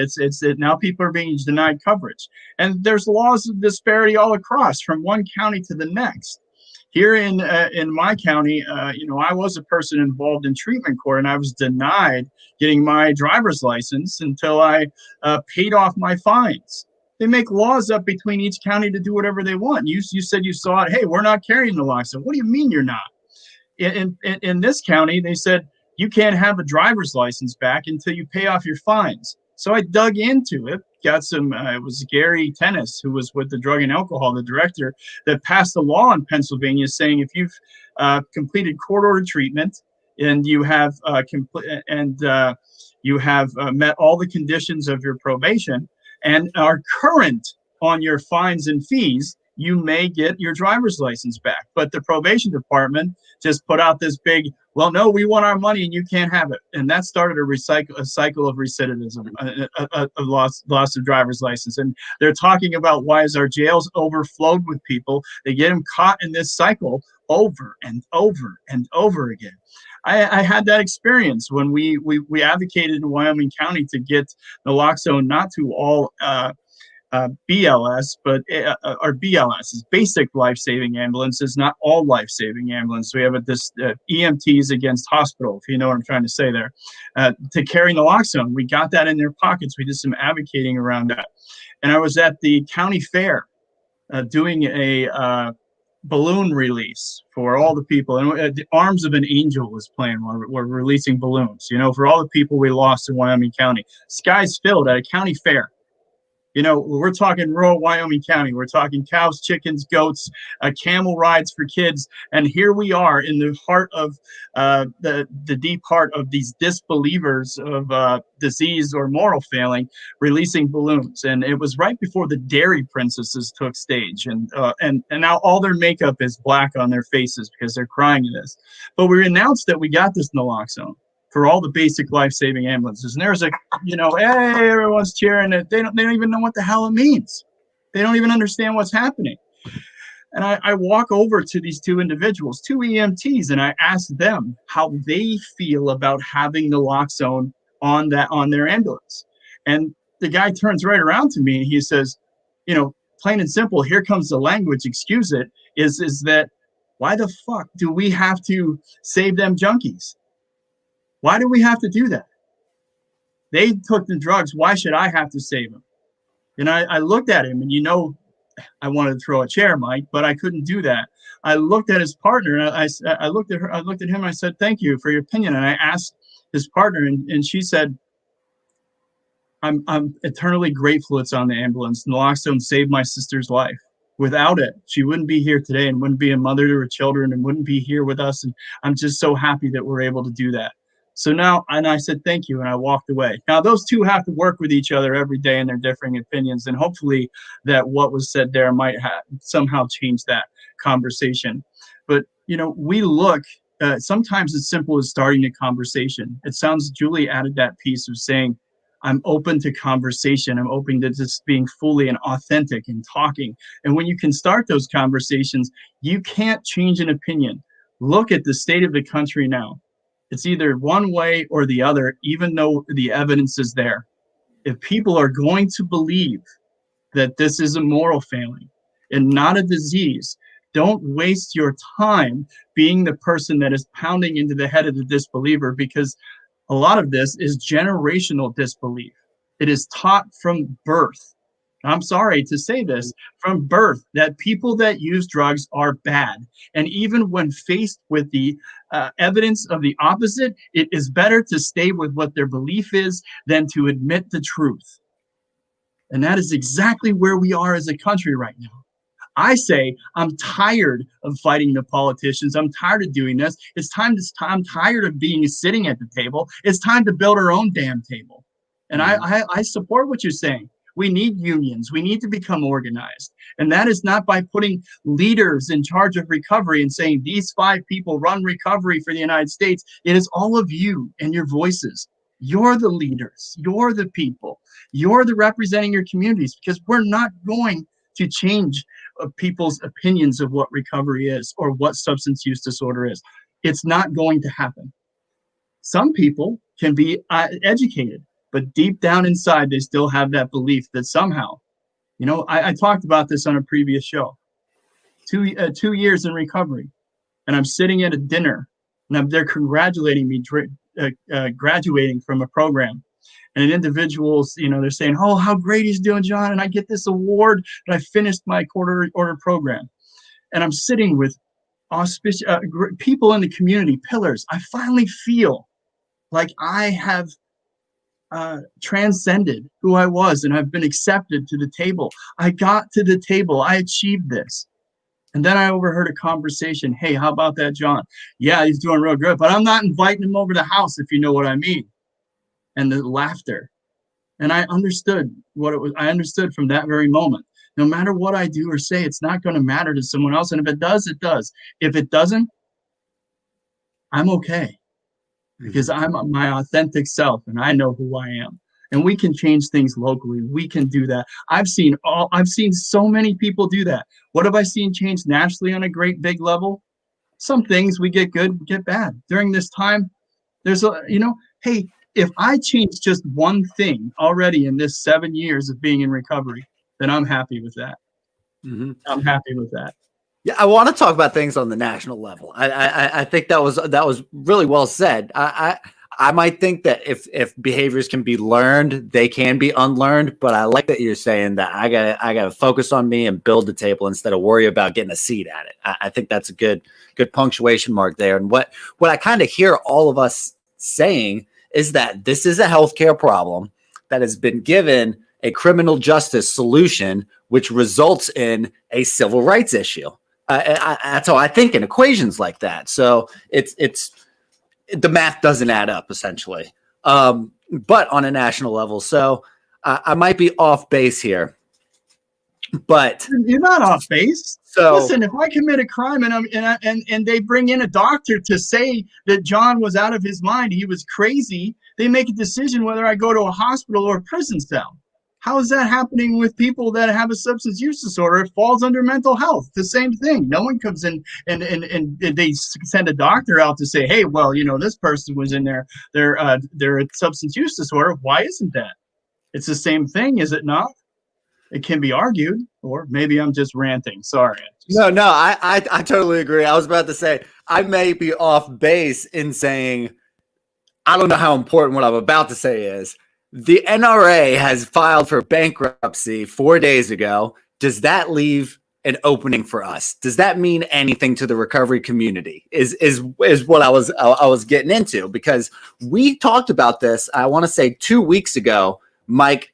now people are being denied coverage. And there's laws of disparity all across from one county to the next. Here in my county, you know, I was a person involved in treatment court, and I was denied getting my driver's license until I paid off my fines. They make laws up between each county to do whatever they want. You said you saw it. Hey, we're not carrying naloxone. What do you mean you're not? in this county, they said you can't have a driver's license back until you pay off your fines. So I dug into it, got some, it was Gary Tennis, who was with the Drug and Alcohol, the director, that passed a law in Pennsylvania saying if you've completed court-ordered treatment and you have met all the conditions of your probation and are current on your fines and fees, you may get your driver's license back. But the probation department just put out this big, well, no, we want our money and you can't have it. And that started a cycle of recidivism, a loss of driver's license. And they're talking about why is our jails overflowed with people. They get them caught in this cycle over and over and over again. I had that experience when we advocated in Wyoming County to get naloxone not to all BLS, but our BLS is basic life-saving ambulances, not all life-saving ambulance. We have this EMTs against hospital, if you know what I'm trying to say there, to carry naloxone. We got that in their pockets. We did some advocating around that. And I was at the county fair doing a balloon release for all the people. And the Arms of an Angel was playing while we're releasing balloons, for all the people we lost in Wyoming County. Skies filled at a county fair. We're talking rural Wyoming County. We're talking cows, chickens, goats, camel rides for kids. And here we are in the heart of the deep heart of these disbelievers of disease or moral failing, releasing balloons. And it was right before the dairy princesses took stage. And now all their makeup is black on their faces because they're crying at this. But we announced that we got this naloxone for all the basic life-saving ambulances. And there's hey, everyone's cheering it. They don't even know what the hell it means. They don't even understand what's happening. And I walk over to these two individuals, two EMTs, and I ask them how they feel about having naloxone on their ambulance. And the guy turns right around to me and he says, plain and simple, here comes the language, excuse it, is that why the fuck do we have to save them junkies? Why do we have to do that? They took the drugs. Why should I have to save them? And I looked at him, and I wanted to throw a chair, Mike, but I couldn't do that. I looked at his partner, and I looked at her. I looked at him. And I said, "Thank you for your opinion." And I asked his partner, and she said, "I'm eternally grateful it's on the ambulance. Naloxone saved my sister's life. Without it, she wouldn't be here today, and wouldn't be a mother to her children, and wouldn't be here with us. And I'm just so happy that we're able to do that." So now, and I said, thank you, and I walked away. Now, those two have to work with each other every day in their differing opinions, and hopefully that what was said there might somehow change that conversation. But, we look, sometimes it's simple as starting a conversation. It sounds, Julie added that piece of saying, I'm open to conversation. I'm open to just being fully and authentic and talking. And when you can start those conversations, you can't change an opinion. Look at the state of the country now. It's either one way or the other, even though the evidence is there. If people are going to believe that this is a moral failing and not a disease, don't waste your time being the person that is pounding into the head of the disbeliever, because a lot of this is generational disbelief. It is taught from birth. I'm sorry to say this, from birth, that people that use drugs are bad. And even when faced with the evidence of the opposite, it is better to stay with what their belief is than to admit the truth. And that is exactly where we are as a country right now. I say, I'm tired of fighting the politicians. I'm tired of doing this. I'm tired of sitting at the table. It's time to build our own damn table. And I support what you're saying. We need unions. We need to become organized. And that is not by putting leaders in charge of recovery and saying these 5 people run recovery for the United States. It is all of you and your voices. You're the leaders. You're the people. You're the representing your communities, because we're not going to change people's opinions of what recovery is or what substance use disorder is. It's not going to happen. Some people can be educated, but deep down inside, they still have that belief that somehow, I talked about this on a previous show, 2 years in recovery, and I'm sitting at a dinner, and they're congratulating me graduating from a program. And individuals, they're saying, oh, how great he's doing, John, and I get this award, and I finished my quarter order program. And I'm sitting with people in the community, pillars. I finally feel like I have transcended who I was, and I've been accepted to the table. I got to the table. I achieved this. And then I overheard a conversation. Hey, how about that, John? Yeah, he's doing real good, but I'm not inviting him over to the house, if you know what I mean. And the laughter. And I understood what it was. I understood from that very moment. No matter what I do or say, it's not going to matter to someone else. And if it does, it does. If it doesn't, I'm okay. Because I'm my authentic self and I know who I am. And we can change things locally. We can do that. I've seen so many people do that. What have I seen change nationally on a great big level? Some things we get good, we get bad. During this time, there's hey, if I change just one thing already in this 7 years of being in recovery, then I'm happy with that. I'm happy with that. Yeah, I want to talk about things on the national level. I think that was really well said. I might think that if behaviors can be learned, they can be unlearned. But I like that you're saying that I gotta focus on me and build the table instead of worry about getting a seat at it. I think that's a good punctuation mark there. And what I kind of hear all of us saying is that this is a healthcare problem that has been given a criminal justice solution, which results in a civil rights issue. That's how I think in equations like that. So it's the math doesn't add up essentially. But on a national level, so I might be off base here, but you're not off base. So listen, if I commit a crime and they bring in a doctor to say that John was out of his mind, he was crazy, they make a decision whether I go to a hospital or a prison cell. How is that happening with people that have a substance use disorder? It falls under mental health. The same thing. No one comes in and they send a doctor out to say, hey, well, this person was in their substance use disorder. Why isn't that? It's the same thing, is it not? It can be argued, or maybe I'm just ranting. Sorry. No, I totally agree. I was about to say, I may be off base in saying, I don't know how important what I'm about to say is. The NRA has filed for bankruptcy 4 days ago. Does that leave an opening for us? Does that mean anything to the recovery community? Is what I was getting into, because we talked about this. I want to say 2 weeks ago, Mike,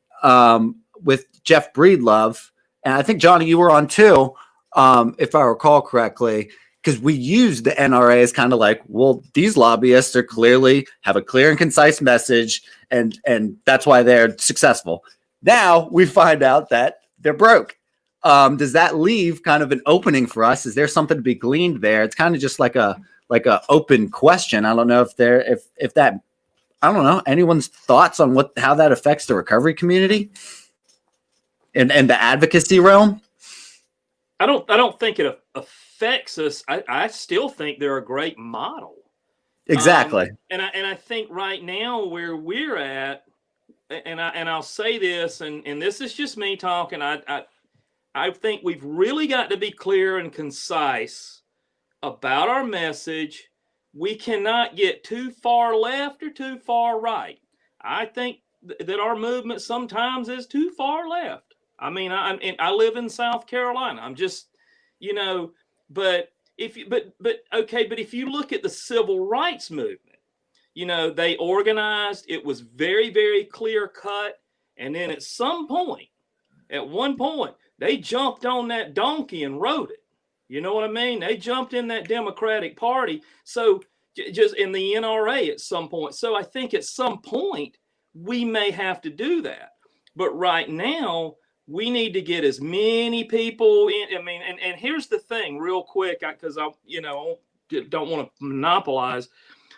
with Jeff Breedlove, and I think Johnny, you were on too, if I recall correctly. Because we use the NRA as kind of like, well, these lobbyists are clearly have a clear and concise message, and that's why they're successful. Now we find out that they're broke. Does that leave kind of an opening for us? Is there something to be gleaned there? It's kind of just like a open question. I don't know if that I don't know anyone's thoughts on how that affects the recovery community and the advocacy realm. I don't think it affects us. I still think they're a great model. Exactly. And I think right now where we're at, and I'll say this, and this is just me talking. I think we've really got to be clear and concise about our message. We cannot get too far left or too far right. I think that our movement sometimes is too far left. I mean, I live in South Carolina. I'm just, but if you look at the civil rights movement, they organized, it was very, very clear cut. And then at one point, they jumped on that donkey and rode it. You know what I mean? They jumped in that Democratic Party. So just in the NRA at some point. So I think at some point we may have to do that. But right now, we need to get as many people in. I mean, and here's the thing real quick, because I don't want to monopolize,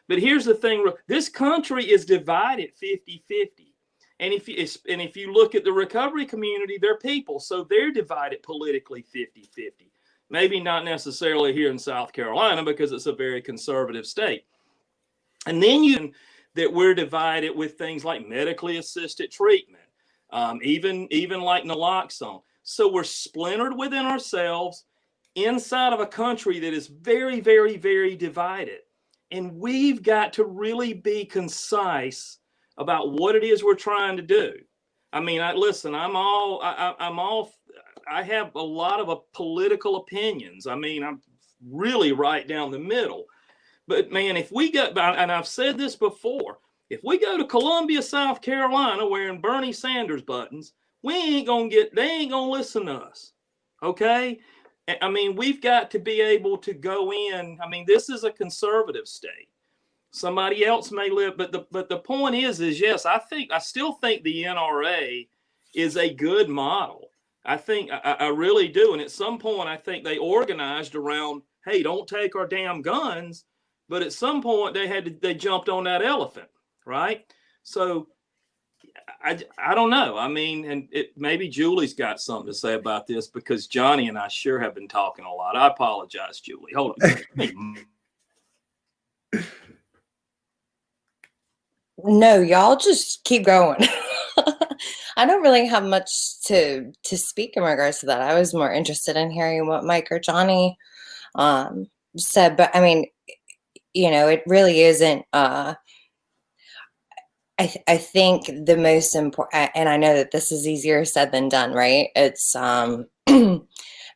but here's the thing. This country is divided 50-50. And if you look at the recovery community, they're people. So they're divided politically 50-50. Maybe not necessarily here in South Carolina because it's a very conservative state. And then that we're divided with things like medically assisted treatment. Even like naloxone. So we're splintered within ourselves inside of a country that is very, very, very divided. And we've got to really be concise about what it is we're trying to do. I mean, I have a lot of political opinions. I mean, I'm really right down the middle. But man, if we go, and I've said this before, if we go to Columbia, South Carolina, wearing Bernie Sanders buttons, they ain't gonna listen to us. Okay. I mean, we've got to be able to go in. I mean, this is a conservative state. Somebody else may live, but the point is yes, I still think the NRA is a good model. I really do. And at some point, I think they organized around, hey, don't take our damn guns. But at some point, they jumped on that elephant, right? So I don't know. I mean, and maybe Julie's got something to say about this, because Johnny and I sure have been talking a lot. I apologize, Julie. Hold on. No, y'all just keep going. I don't really have much to speak in regards to that. I was more interested in hearing what Mike or Johnny said, but I mean, it really isn't. I think the most important, and I know that this is easier said than done, right? It's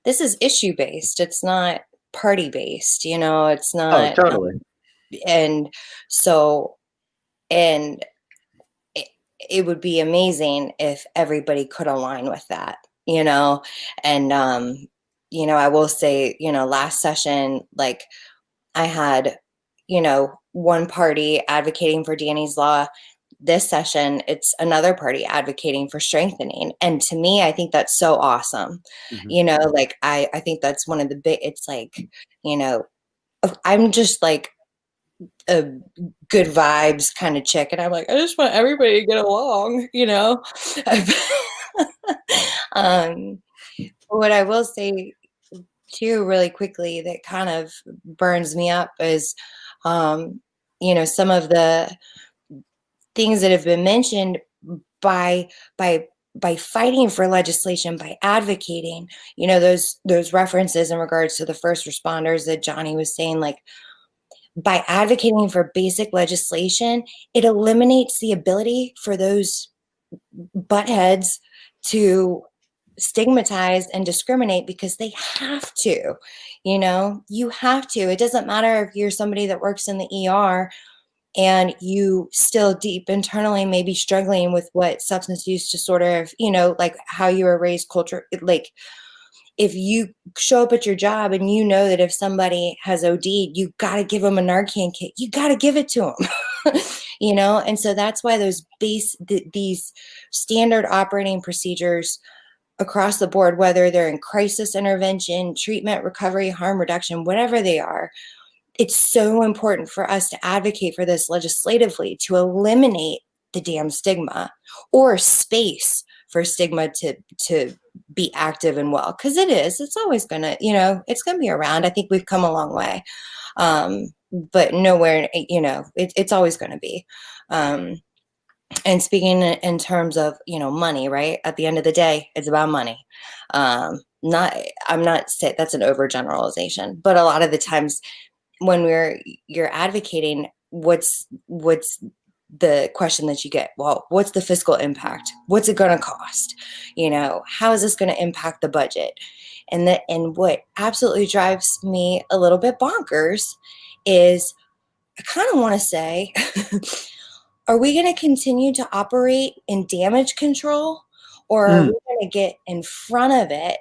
this is issue based. It's not party based. It's not. Oh, totally. And so. And it would be amazing if everybody could align with that, and, I will say, last session, like I had, one party advocating for Danny's Law. This session, it's another party advocating for strengthening. And to me, I think that's so awesome. Mm-hmm. Like, I think that's one of the big, it's like, I'm just like, a good vibes kind of chick, and I'm like, I just want everybody to get along, What I will say too, really quickly, that kind of burns me up is, some of the things that have been mentioned by fighting for legislation, by advocating, those references in regards to the first responders that Johnny was saying, like, by advocating for basic legislation, it eliminates the ability for those buttheads to stigmatize and discriminate, because they have to. You have to. It doesn't matter if you're somebody that works in the ER and you still deep internally may be struggling with what substance use disorder, like how you were raised, culture, like, if you show up at your job and you know that if somebody has OD'd, you got to give them a Narcan kit. You got to give it to them, And so that's why these standard operating procedures across the board, whether they're in crisis intervention, treatment, recovery, harm reduction, whatever they are, it's so important for us to advocate for this legislatively to eliminate the damn stigma, or space for stigma to be active and well, because it's always gonna, it's gonna be around. I think we've come a long way, but nowhere, it's always gonna be. And speaking in terms of, money, right? At the end of the day, it's about money. I'm not saying that's an overgeneralization, but a lot of the times when you're advocating, what's the question that you get? Well, what's the fiscal impact? What's it going to cost? How is this going to impact the budget? And what absolutely drives me a little bit bonkers is, I kind of want to say, are we going to continue to operate in damage control, or are we going to get in front of it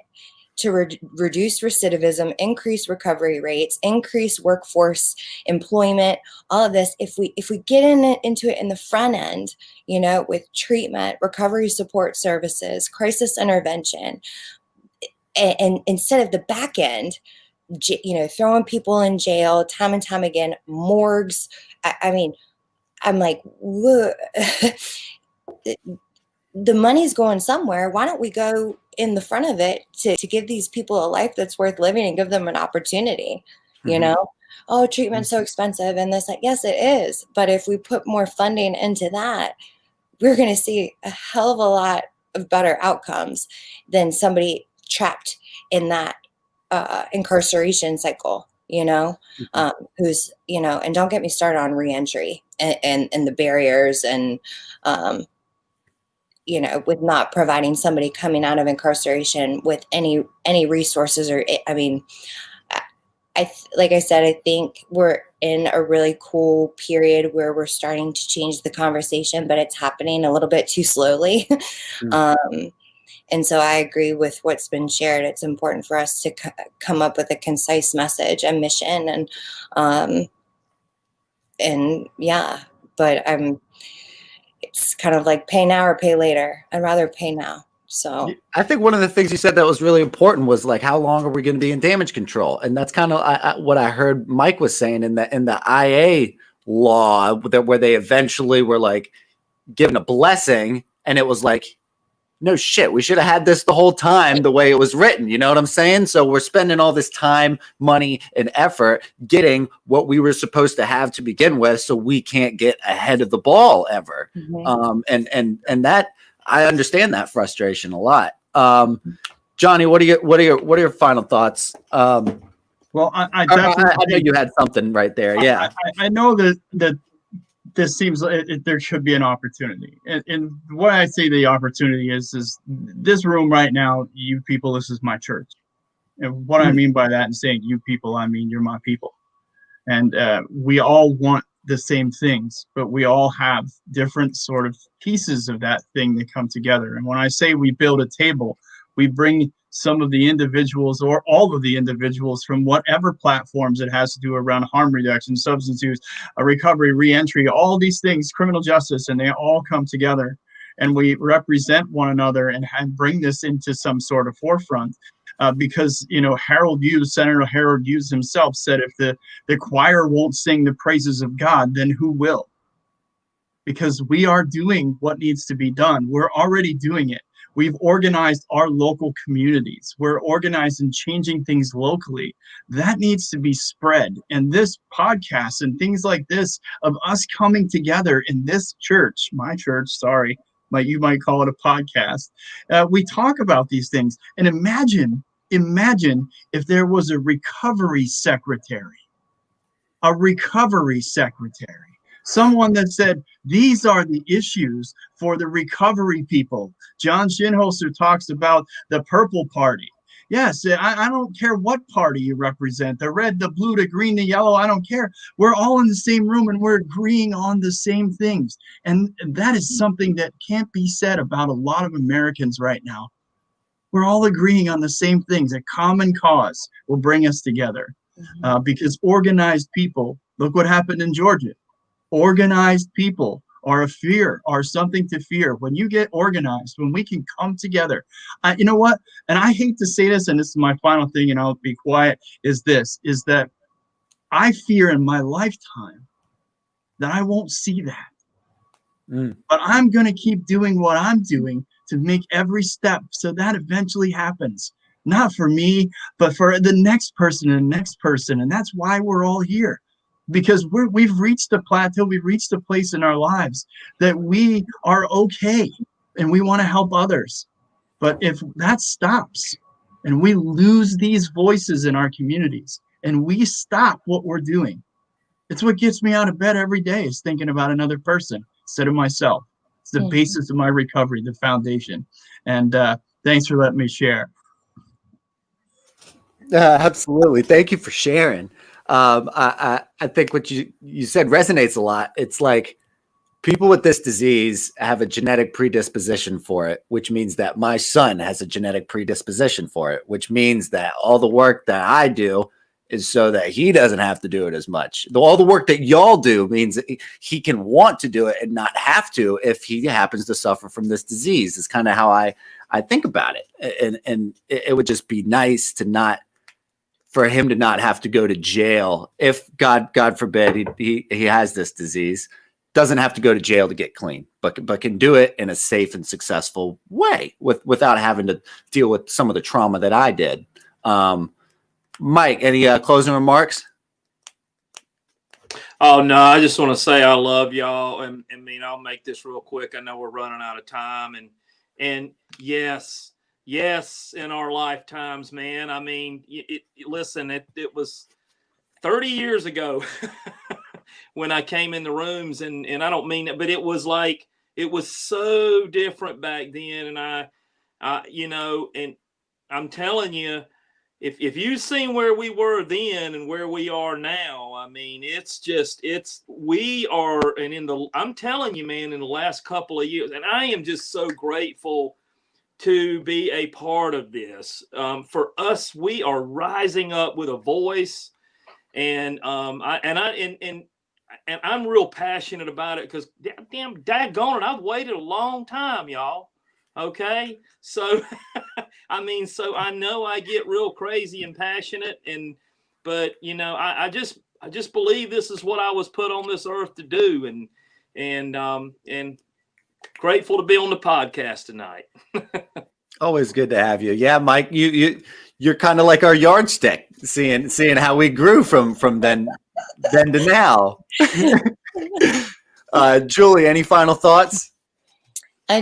to reduce recidivism, increase recovery rates, increase workforce employment, all of this? If we get into it in the front end, with treatment, recovery support services, crisis intervention, and instead of the back end, throwing people in jail time and time again, morgues. I mean, I'm like, the money's going somewhere. Why don't we go in the front of it to give these people a life that's worth living and give them an opportunity? Oh, treatment's so expensive and this, like, yes, it is. But if we put more funding into that, we're going to see a hell of a lot of better outcomes than somebody trapped in that incarceration cycle, who's, and don't get me started on reentry and the barriers and, with not providing somebody coming out of incarceration with any resources, or, I mean, like I said, I think we're in a really cool period where we're starting to change the conversation, but it's happening a little bit too slowly. And so I agree with what's been shared. It's important for us to come up with a concise message and mission, and yeah, but it's kind of like pay now or pay later. I'd rather pay now. So I think one of the things you said that was really important was like, how long are we going to be in damage control? And that's kind of what I heard Mike was saying in the IA law, where they eventually were like given a blessing, and it was like, no shit, we should have had this the whole time the way it was written. You know what I'm saying? So we're spending all this time, money, and effort getting what we were supposed to have to begin with, so we can't get ahead of the ball ever. And that, I understand that frustration a lot. Johnny, what are your final thoughts? Well, I definitely I know you had something right there. Yeah, I know that this seems like there should be an opportunity, and what I say the opportunity is this room right now. You people, this is my church, and what I mean by that, and saying you people, I mean you're my people, and we all want the same things, but we all have different sort of pieces of that thing that come together. And when I say we build a table, we bring some of the individuals or all of the individuals from whatever platforms it has to do around harm reduction, substance use, recovery, reentry, all these things, criminal justice, and they all come together, and we represent one another and bring this into some sort of forefront. Because, you know, Senator Harold Hughes himself said, if the choir won't sing the praises of God, then who will? Because we are doing what needs to be done. We're already doing it. We've organized our local communities. We're organized and changing things locally. That needs to be spread. And this podcast and things like this, of us coming together in this church, my church, sorry, you might call it a podcast. We talk about these things. And imagine if there was a recovery secretary. Someone that said, these are the issues for the recovery people. John Shinholster talks about the purple party. Yes, I don't care what party you represent, the red, the blue, the green, the yellow, I don't care. We're all in the same room and we're agreeing on the same things. And that is something that can't be said about a lot of Americans right now. We're all agreeing on the same things. A common cause will bring us together. Because organized people, look what happened in Georgia. Organized people are something to fear. When you get organized, when we can come together, you know what? And I hate to say this, and this is my final thing, and I'll be quiet, is that I fear in my lifetime that I won't see that. But I'm going to keep doing what I'm doing to make every step so that eventually happens. Not for me, but for the next person and the next person. And that's why we're all here. Because we've reached a plateau, we've reached a place in our lives that we are okay and we want to help others. But if that stops and we lose these voices in our communities and we stop what we're doing, it's what gets me out of bed every day, is thinking about another person instead of myself. It's the basis of my recovery, the foundation. And thanks for letting me share. Absolutely. Thank you for sharing. I think what you said resonates a lot. It's like people with this disease have a genetic predisposition for it, which means that my son has a genetic predisposition for it, which means that all the work that I do is so that he doesn't have to do it as much. All the work that y'all do means that he can want to do it and not have to if he happens to suffer from this disease. Is kind of how I think about it. And it would just be nice for him to not have to go to jail if God forbid he has this disease, doesn't have to go to jail to get clean, but can do it in a safe and successful way without having to deal with some of the trauma that I did. Mike, any closing remarks? Oh no, I just want to say I love y'all, and I mean I'll make this real quick. I know we're running out of time, and yes, in our lifetimes, man. I mean, listen, it was 30 years ago when I came in the rooms, and I don't mean it, but it was like, it was so different back then. And I you know, and I'm telling you, if you've seen where we were then and where we are now, I mean, we are, and I'm telling you, man, in the last couple of years, and I am just so grateful to be a part of this. For us, we are rising up with a voice, and I'm real passionate about it because damn daggone it, I've waited a long time, y'all. Okay, so I mean, so I know I get real crazy and passionate, but you know, I just believe this is what I was put on this earth to do, and grateful to be on the podcast tonight. Always good to have you. Yeah, Mike, you're kind of like our yardstick, seeing how we grew from then to now. Julie, any final thoughts?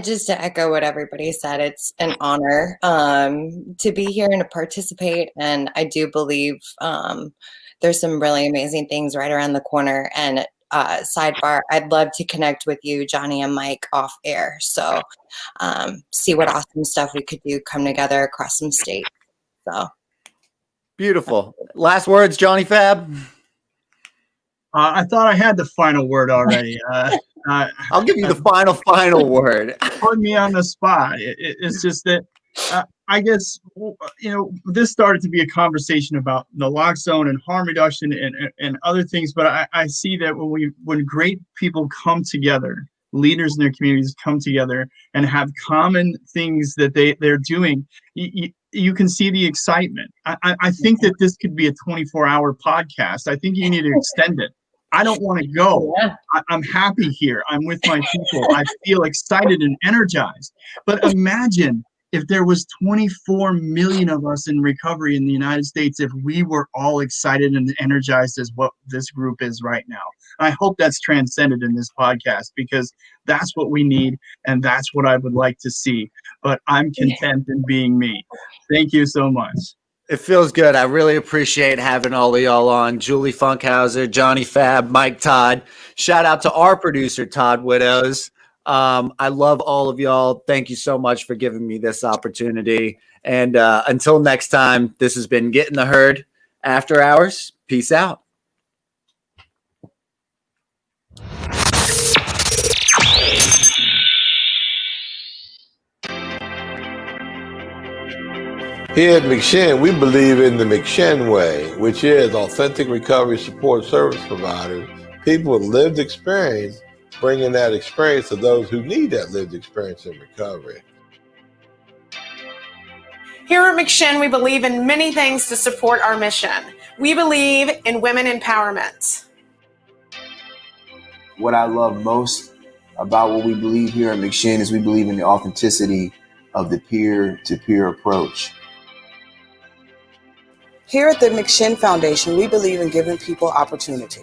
Just to echo what everybody said, it's an honor to be here and to participate. And I do believe there's some really amazing things right around the corner. And sidebar, I'd love to connect with you, Johnny and Mike, off air. So see what awesome stuff we could do come together across some states. So beautiful. Last words, Johnny Fab. I thought I had the final word already. I'll give you the final word. Put me on the spot. It's just that I guess, this started to be a conversation about naloxone and harm reduction and other things. But I see that when great people come together, leaders in their communities come together and have common things that they're doing, you can see the excitement. I think that this could be a 24-hour podcast. I think you need to extend it. I don't want to go. Yeah. I'm happy here. I'm with my people. I feel excited and energized. But imagine if there was 24 million of us in recovery in the United States, if we were all excited and energized as what this group is right now. I hope that's transcended in this podcast, because that's what we need and that's what I would like to see. But I'm content in being me. Thank you so much. It feels good. I really appreciate having all of y'all on. Julie Funkhouser, Johnny Fab, Mike Todd. Shout out to our producer, Todd Widows. I love all of y'all. Thank you so much for giving me this opportunity. And until next time, this has been Getting the Herd After Hours. Peace out. Here at McShin, we believe in the McShin way, which is authentic recovery support service providers, people with lived experience, bringing that experience to those who need that lived experience in recovery. Here at McShin, we believe in many things to support our mission. We believe in women empowerment. What I love most about what we believe here at McShin is we believe in the authenticity of the peer-to-peer approach. Here at the McShin Foundation, we believe in giving people opportunity.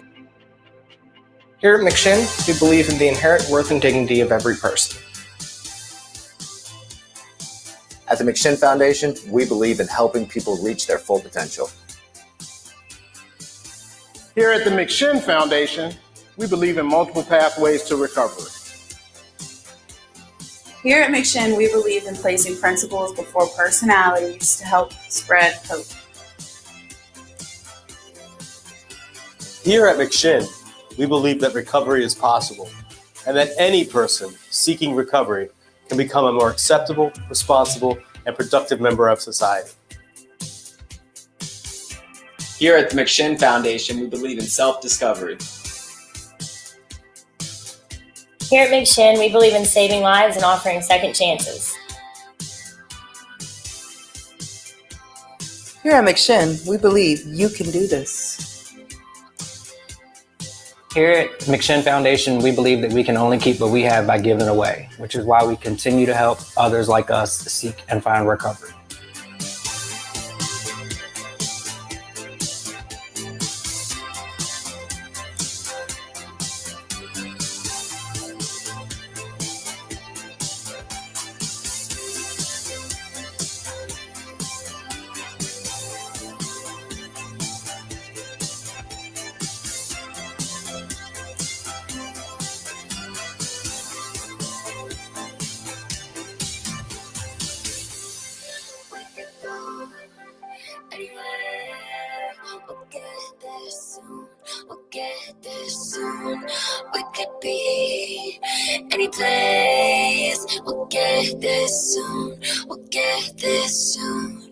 Here at McShin, we believe in the inherent worth and dignity of every person. At the McShin Foundation, we believe in helping people reach their full potential. Here at the McShin Foundation, we believe in multiple pathways to recovery. Here at McShin, we believe in placing principles before personalities to help spread hope. Here at McShin, we believe that recovery is possible and that any person seeking recovery can become a more acceptable, responsible, and productive member of society. Here at the McShin Foundation, we believe in self-discovery. Here at McShin, we believe in saving lives and offering second chances. Here at McShin, we believe you can do this. Here at McShin Foundation, we believe that we can only keep what we have by giving away, which is why we continue to help others like us seek and find recovery. soon. We could be any place. We'll get there soon. We'll get there soon.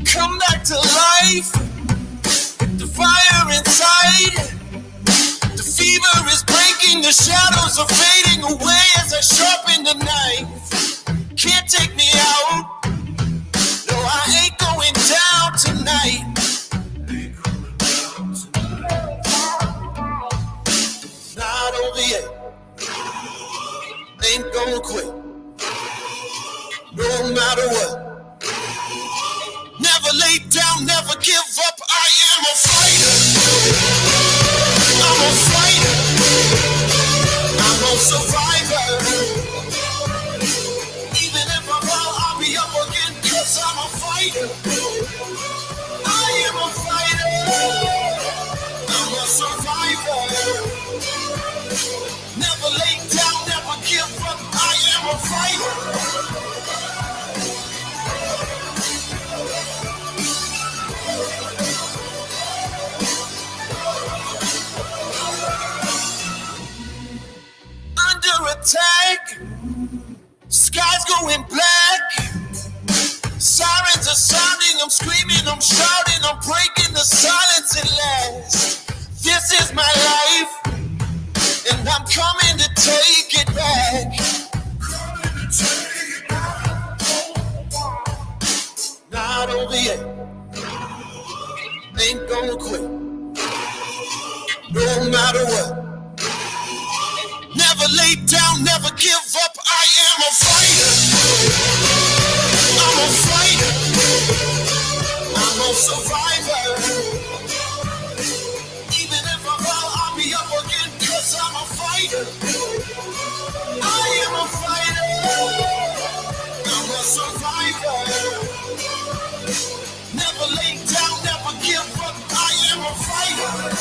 Come back to life, the fire inside. The fever is breaking, the shadows are fading away as I sharpen the knife. Can't take me out, no, I ain't going down tonight. Not over yet, ain't gonna quit, no matter what. Never lay down, never give up, I am a fighter. I'm a fighter. I'm a survivor. Even if I fall, I'll be up again, cause I'm a fighter. I am a fighter. I'm a survivor. Never lay down, never give up, I am a fighter. Under attack, skies going black, sirens are sounding, I'm screaming, I'm shouting, I'm breaking the silence at last. This is my life, and I'm coming to take it back. Not over yet, ain't gonna quit, no matter what. Never lay down, never give up, I am a fighter. I'm a fighter. I'm a survivor. Even if I fall, I'll be up again, cause I'm a fighter. I am a fighter. I'm a survivor. Never lay down, never give up, I am a fighter.